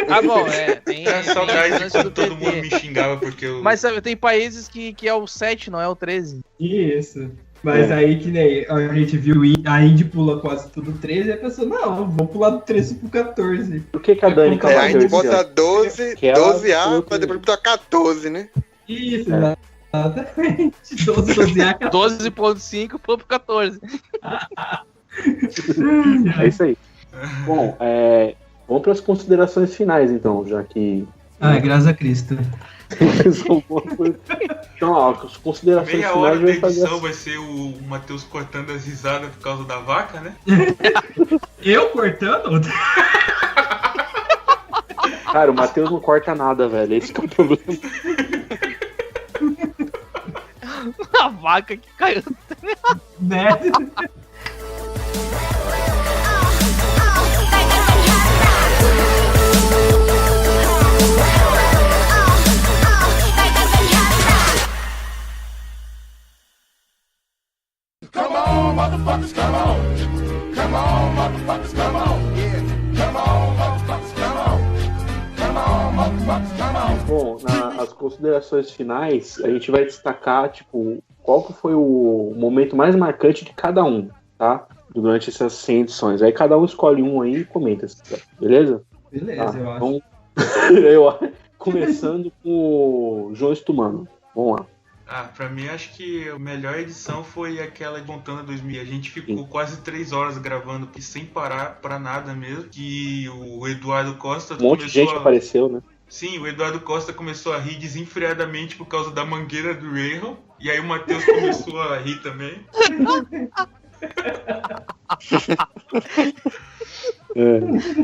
Ah, bom, tem saudade de quando todo mundo me xingava porque eu... Mas sabe, tem países que é o 7, não é o 13. Isso. Mas aí que nem a gente viu a Indy pula quase tudo 13 e a pessoa, não, vou pular do 13 pro 14. Por que a Dani a Indy bota 12A pra depois botar 14, né? Isso, exatamente. 12A, 12.5 pro 14. É isso aí. Bom, vamos para as considerações finais, então, já que... graças a Cristo. Então, ó, as considerações meia finais hora da edição fazer... vai ser o Matheus cortando as risadas por causa da vaca, né? Eu cortando? Cara, o Matheus não corta nada, velho. Esse que é o problema. A vaca que caiu. Né? Come on, motherfuckers, come on. Come on, motherfuckers, come on. Yeah. Come on, motherfuckers, come on. Come on, motherfuckers, come on. Bom, nas considerações finais, a gente vai destacar, tipo, qual que foi o momento mais marcante de cada um, tá? Durante essas 100 edições. Aí cada um escolhe um aí e comenta, beleza? Beleza, eu acho. Então, começando com o João Estumano. Vamos lá. Pra mim, acho que a melhor edição foi aquela de Montana 2000. A gente ficou quase 3 horas gravando sem parar pra nada mesmo. Que o Eduardo Costa Um monte de gente apareceu, né? Sim, o Eduardo Costa começou a rir desenfreadamente por causa da mangueira do Rahal. E aí o Matheus começou a rir também.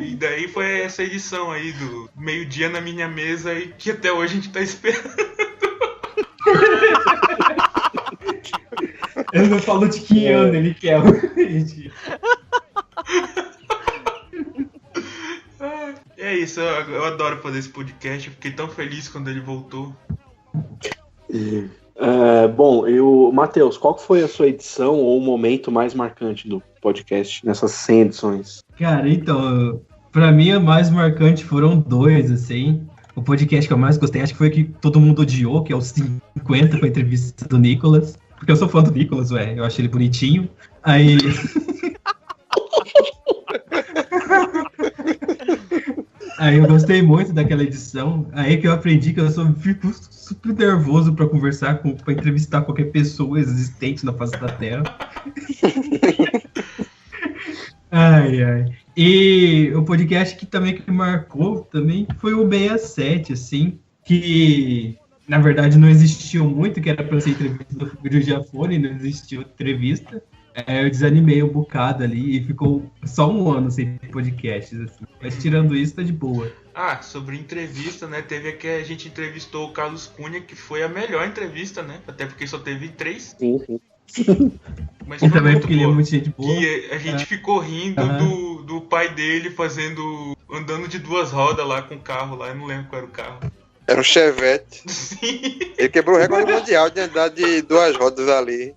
E daí foi essa edição aí do meio-dia na minha mesa e que até hoje a gente tá esperando. Eu não falo de que ano ele quer. É isso, eu adoro fazer esse podcast. Eu fiquei tão feliz quando ele voltou. Bom, Matheus, qual foi a sua edição ou o momento mais marcante do podcast nessas 100 edições? Cara, então, pra mim a mais marcante foram 2, assim. O podcast que eu mais gostei, acho que foi o que todo mundo odiou, que é o 50, com a entrevista do Nicolas. Porque eu sou fã do Nicolas, eu acho ele bonitinho. Aí... Aí eu gostei muito daquela edição. Aí que eu aprendi que eu fico super nervoso pra conversar, pra entrevistar qualquer pessoa existente na face da Terra. Ai. E o podcast que também que marcou também foi o 67, assim, que na verdade não existiu muito, que era pra ser entrevista do Giafone, não existiu entrevista. Eu desanimei um bocado ali e ficou só um ano sem podcasts, assim. Mas tirando isso, tá de boa. Sobre entrevista, né? Teve a que a gente entrevistou o Carlos Cunha, que foi a melhor entrevista, né? Até porque só teve 3. Sim. Mas E também porque ele é muito gente boa. Que a gente ficou rindo do pai dele andando de 2 rodas lá com o carro lá. Eu não lembro qual era o carro. Era um Chevette. Sim. Ele quebrou o recorde mundial de andar de 2 rodas ali.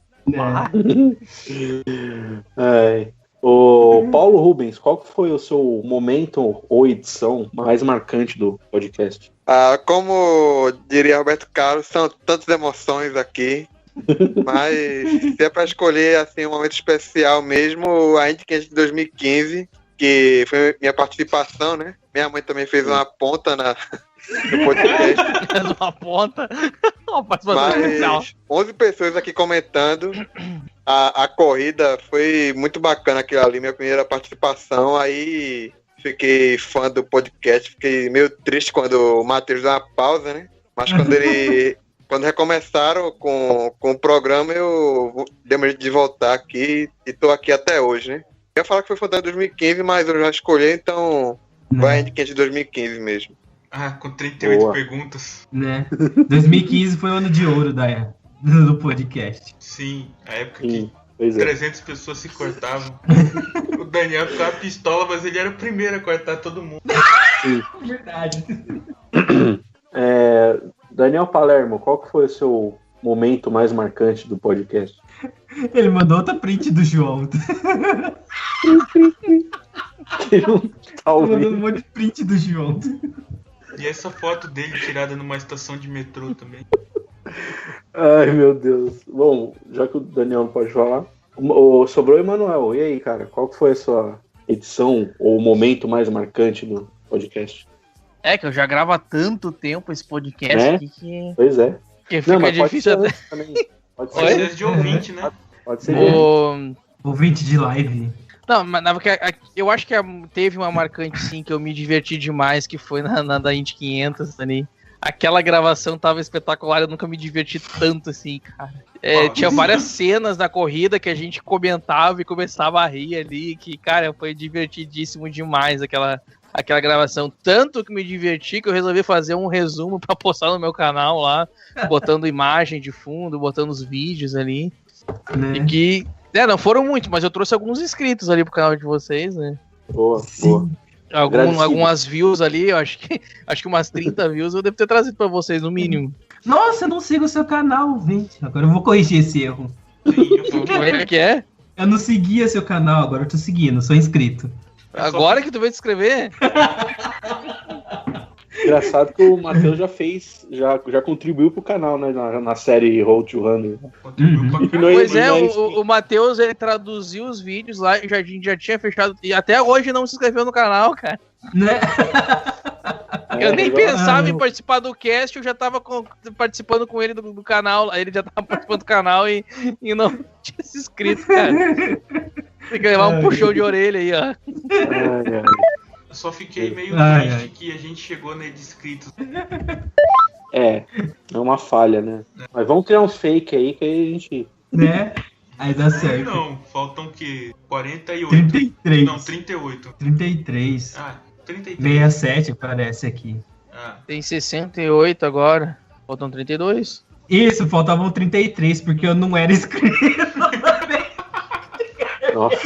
O Paulo Rubens, qual que foi o seu momento ou edição mais marcante do podcast? Como diria Roberto Carlos, são tantas emoções aqui. Mas se é pra escolher assim, um momento especial mesmo, a Indicast de 2015, que foi minha participação, né? Minha mãe também fez uma ponta no podcast. Uma ponta. Uma participação especial. Mas 11 pessoas aqui comentando. A corrida foi muito bacana aquilo ali, minha primeira participação. Aí fiquei fã do podcast, fiquei meio triste quando o Matheus deu uma pausa, né? Mas quando recomeçaram com o programa, eu dei uma jeito de voltar aqui e tô aqui até hoje, né? Eu ia falar que foi fundado em 2015, mas eu já escolhi, então vai em de 2015 mesmo. Com 38 perguntas. Né? 2015 foi o ano de ouro do podcast. Sim, a época que 300 pessoas se cortavam. O Daniel ficava pistola, mas ele era o primeiro a cortar todo mundo. Verdade. Daniel Palermo, qual que foi o seu momento mais marcante do podcast? Ele mandou outra print do João. Ele mandou um monte de print do João. E essa foto dele tirada numa estação de metrô também. Ai, meu Deus. Bom, já que o Daniel não pode falar, sobrou o Emanuel. E aí, cara, qual que foi a sua edição ou o momento mais marcante do podcast? Que eu já gravo há tanto tempo esse podcast aqui que... Pois é. Que fica difícil até... Pode ser de ouvinte, né? Pode ser ouvinte de live. Não, mas eu acho que teve uma marcante sim, que eu me diverti demais, que foi na da Indy 500 ali. Aquela gravação tava espetacular, eu nunca me diverti tanto assim, cara. Tinha várias cenas na corrida que a gente comentava e começava a rir ali, que, cara, foi divertidíssimo demais aquela gravação. Tanto que me diverti que eu resolvi fazer um resumo pra postar no meu canal lá, botando imagem de fundo, botando os vídeos ali. Né? E que... não foram muitos, mas eu trouxe alguns inscritos ali pro canal de vocês, né? Boa. Algumas views ali, eu acho que umas 30 views eu devo ter trazido pra vocês, no mínimo. Nossa, eu não sigo o seu canal, gente. Agora eu vou corrigir esse erro. Como é que é? Eu não seguia seu canal, agora eu tô seguindo, sou inscrito. Agora que tu veio te inscrever? Engraçado que o Matheus já contribuiu pro canal, né, na série Road to Runner. Pois o Matheus, ele traduziu os vídeos lá e já tinha fechado, e até hoje não se inscreveu no canal, cara. Né? Eu nem pensava em participar do cast, eu já tava participando com ele do canal, ele já tava participando do canal e não tinha se inscrito, cara. Tem que levar um puxão de orelha aí, ó. Eu só fiquei meio triste que a gente chegou de inscritos. É uma falha, né? Mas vamos criar uns fake aí que aí a gente... Né? Aí dá certo. Não, faltam o quê? 48? 33. Não, 38. 33. 33. 67 aparece aqui. Tem 68 agora. Faltam 32. Isso, faltavam 33, porque eu não era inscrito. Nossa.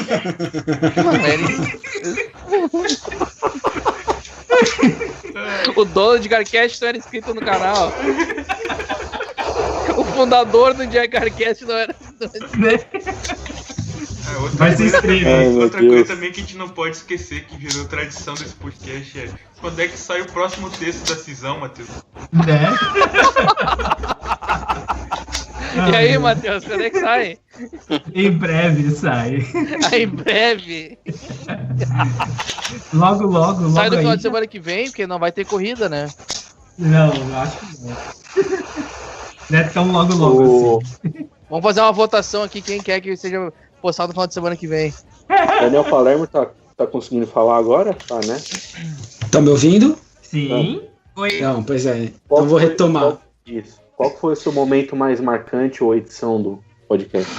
O dono de Carcast não era inscrito no canal. O fundador do Carcast não era. Outra coisa também que a gente não pode esquecer, que virou tradição desse podcast, é quando é que sai o próximo texto da Cisão, Matheus? Né? E aí, Matheus, quando é que sai? Em breve sai. Em breve. Logo. Sai no final de semana que vem, porque não vai ter corrida, né? Não, acho que não. Não é tão logo assim. Vamos fazer uma votação aqui, quem quer que seja postado no final de semana que vem. Daniel Palermo tá conseguindo falar agora? Tá, né? Tá me ouvindo? Sim. Oi. Não, pois é. Então vou retomar. Qual foi o seu momento mais marcante ou edição do podcast?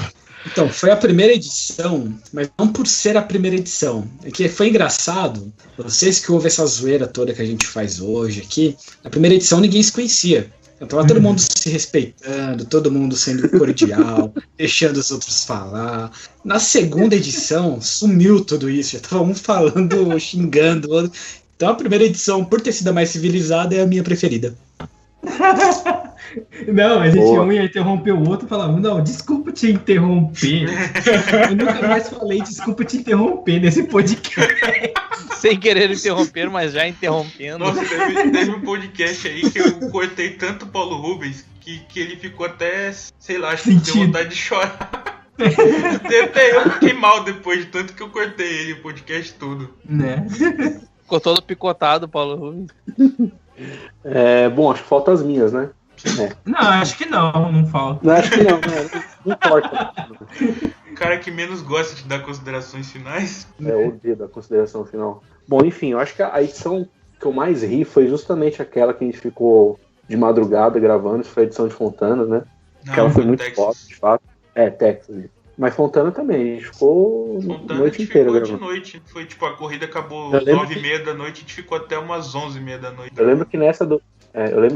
Então, foi a primeira edição, mas não por ser a primeira edição. É que foi engraçado, vocês que ouvem essa zoeira toda que a gente faz hoje aqui, na primeira edição ninguém se conhecia. Então tava todo mundo se respeitando, todo mundo sendo cordial, deixando os outros falar. Na segunda edição, sumiu tudo isso, já tava um falando, xingando o outro. Então a primeira edição, por ter sido a mais civilizada, é a minha preferida. Não, a gente um ia interromper o outro e falava, não, desculpa te interromper. Eu nunca mais falei desculpa te interromper nesse podcast. Sem querer interromper, mas já interrompendo. Nossa, teve um podcast aí que eu cortei tanto o Paulo Rubens que ele ficou até, sei lá, acho que deu vontade de chorar. Até eu fiquei mal depois de tanto que eu cortei ele, o podcast todo. Né? Ficou todo picotado, Paulo Rubens. Bom, acho que falta as minhas, né? Não, acho que não falta. Não, acho que não importa. O cara que menos gosta de dar considerações finais. Eu odeio da consideração final. Bom, enfim, eu acho que a edição que eu mais ri foi justamente aquela que a gente ficou de madrugada gravando, isso foi a edição de Fontana, né? Aquela foi muito foda, de fato. Texas. Mas Fontana também, a gente ficou a noite inteira gravando. De noite. Foi tipo, a corrida acabou às 9h30 da noite e a gente ficou até umas 11h30 da noite. Eu lembro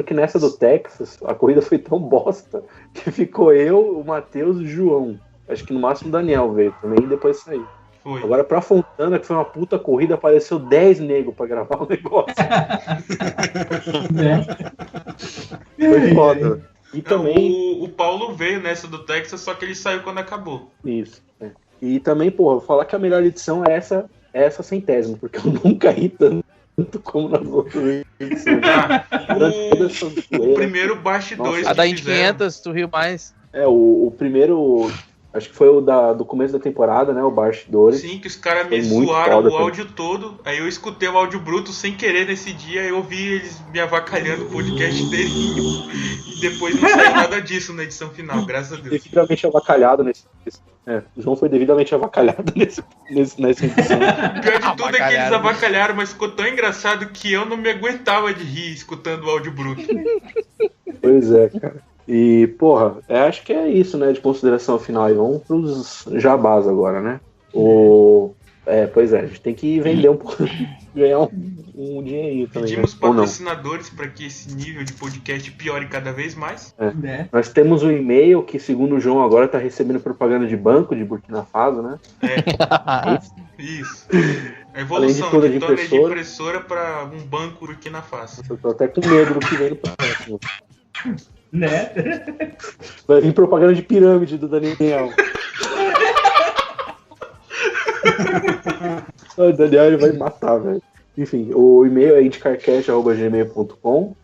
que nessa do Texas, a corrida foi tão bosta que ficou eu, o Matheus e o João. Acho que no máximo o Daniel veio também e depois saiu. Foi. Agora pra Fontana, que foi uma puta corrida, apareceu 10 negros pra gravar o negócio. Foi foda. E também... o Paulo veio nessa do Texas, só que ele saiu quando acabou. Isso. E também, porra, vou falar que a melhor edição é essa 100ª, porque eu nunca ri tanto como nas outras edições. O primeiro bastidores. A da Indy 500, tu riu mais. O primeiro, acho que foi o do começo da temporada, né? O Bastidores. Sim, que os caras me zoaram o áudio todo. Aí eu escutei o áudio bruto sem querer nesse dia. Eu ouvi eles me avacalhando o podcast inteirinho. E depois não saiu nada disso na edição final, graças a Deus. Devidamente avacalhado nesse. O João foi devidamente avacalhado nessa edição. O pior de tudo é que eles avacalharam, mas ficou tão engraçado que eu não me aguentava de rir escutando o áudio bruto. Pois é, cara. E, porra, acho que é isso, né, de consideração final. E vamos pros jabás agora, né? Pois é, a gente tem que vender um pouco, ganhar um dinheirinho também. Pedimos patrocinadores para que esse nível de podcast piore cada vez mais. Nós temos um e-mail que, segundo o João, agora tá recebendo propaganda de banco de Burkina Faso, né? Isso. A evolução de impressora para um banco Burkina Faso. Eu tô até com medo do que vem no próximo. Né? Vai vir propaganda de pirâmide do Daniel. O Daniel ele vai matar, velho. Enfim, o e-mail é indicarcast@gmail.com.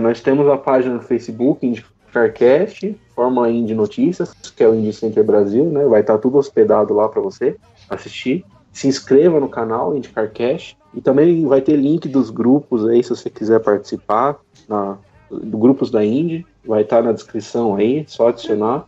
Nós temos a página no Facebook, Indicarcast, Fórmula Indy Notícias, que é o Indy Center Brasil, né? Vai estar tudo hospedado lá para você assistir. Se inscreva no canal Indicarcast. E também vai ter link dos grupos aí, se você quiser participar do grupos da Indy. Vai estar na descrição aí, só adicionar.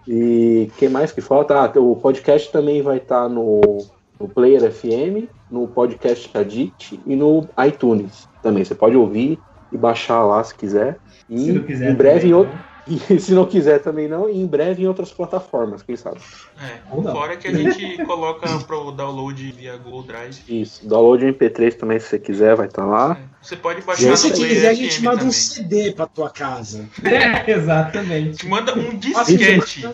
E o que mais que falta? O podcast também vai estar no Player FM, no Podcast Addict e no iTunes também. Você pode ouvir e baixar lá se quiser. E se não quiser em breve também, E se não quiser também não, e em breve em outras plataformas, quem sabe. Fora que a gente coloca pro download via Google Drive. Isso, download MP3 também, se você quiser, vai estar lá. Você pode baixar se no você Player quiser, a FM gente manda também. um CD pra tua casa. Exatamente. Te manda um disquete.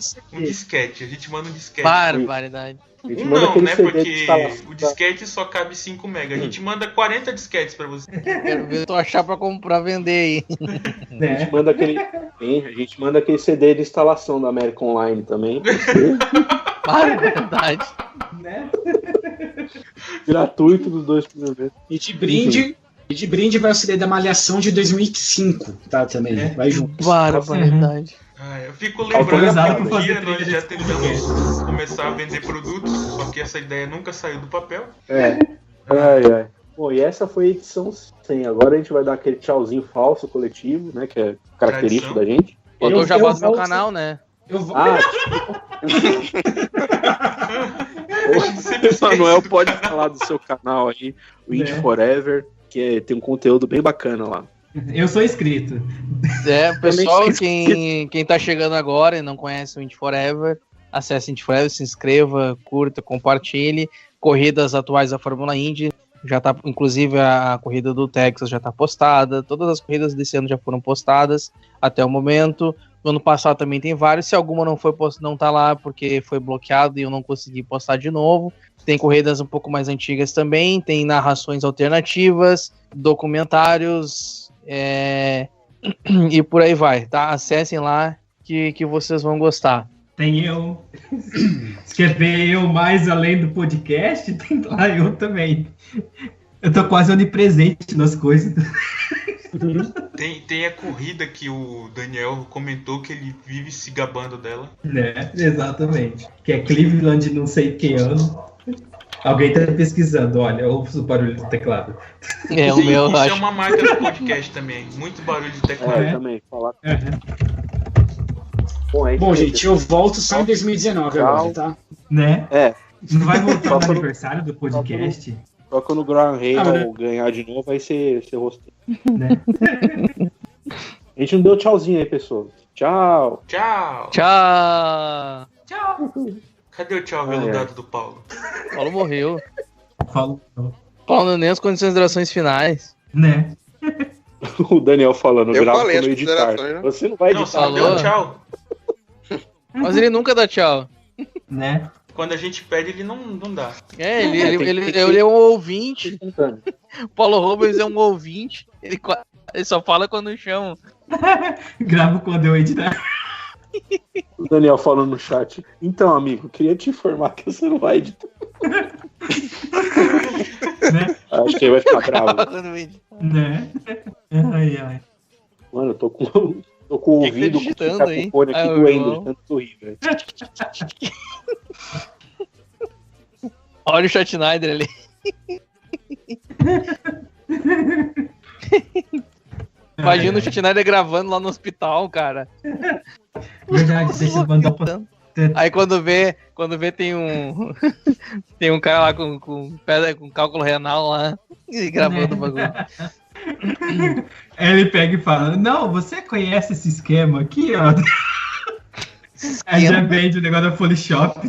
A gente manda um disquete. Barbaridade. Não, né? Porque o disquete só cabe 5 MB. A gente manda 40 disquetes pra você. Quero ver tu achar pra vender aí. A gente manda aquele CD de instalação da América Online também. Barbaridade. Né? Gratuito dos dois primeiros. E de brinde vai o CD da Malhação de 2005, tá? Também. Vai junto. Barbaridade. Eu fico lembrando que um dia nós já trilha tentamos começar a vender produtos, só que essa ideia nunca saiu do papel. Ai. Bom, e essa foi a edição 100. Agora a gente vai dar aquele tchauzinho falso coletivo, né? Que é característico da gente. Botou o jabá no meu canal, né? Eu vou. O Manuel pode falar do seu canal aí, o Indy Forever, que tem um conteúdo bem bacana lá. Eu sou inscrito. Pessoal, quem tá chegando agora e não conhece o Indy Forever, acesse Indyforever, se inscreva, curta, compartilhe. Corridas atuais da Fórmula Indy, já tá, inclusive a corrida do Texas já está postada, todas as corridas desse ano já foram postadas até o momento. No ano passado também tem vários, se alguma não tá lá porque foi bloqueado e eu não consegui postar de novo. Tem corridas um pouco mais antigas também, tem narrações alternativas, documentários, e por aí vai, tá? Acessem lá que vocês vão gostar. Tem eu. Se quer ver eu mais além do podcast, tem lá eu também. Eu tô quase onipresente nas coisas. Tem a corrida que o Daniel comentou que ele vive se gabando dela. Exatamente. Que é Cleveland não sei que ano. Alguém tá pesquisando, olha, ouve o barulho do teclado. Sim, o meu, isso acho. É uma marca do podcast também. Muito barulho de teclado. Também. Falar. Bom, gente, eu volto só em 2019 agora, tá? Né? Não vai voltar no aniversário do podcast? Só quando o Graham Hale ganhar de novo, vai ser rosteiro. Né? A gente não deu tchauzinho aí, pessoal. Tchau. Tchau. Cadê o tchau veludado do Paulo? Paulo morreu. Paulo nem as considerações finais. Né? O Daniel falando, eu grava falei quando editar. Né? Você não vai editar. Não, deu tchau. Mas ele nunca dá tchau. Né? Quando a gente pede, ele não dá. Ele é um ouvinte. O Paulo Rubens é um ouvinte. Ele só fala quando chamam. Gravo quando eu editar. O Daniel falando no chat. Então, amigo, queria te informar que você não vai editar. Né? Acho que ele vai ficar bravo. Né? Ai. Mano, eu tô com o ouvido com o fone aqui doendo de tanto sorrir, velho. Olha o Schneider ali. Imagina o Schneider gravando lá no hospital, cara. Verdade, deixa eu mandar pra... Aí quando vê tem um cara lá com cálculo renal lá e gravando o bagulho. Ele pega e fala, não, você conhece esse esquema aqui, ó? Aí já vende o negócio da Folishop.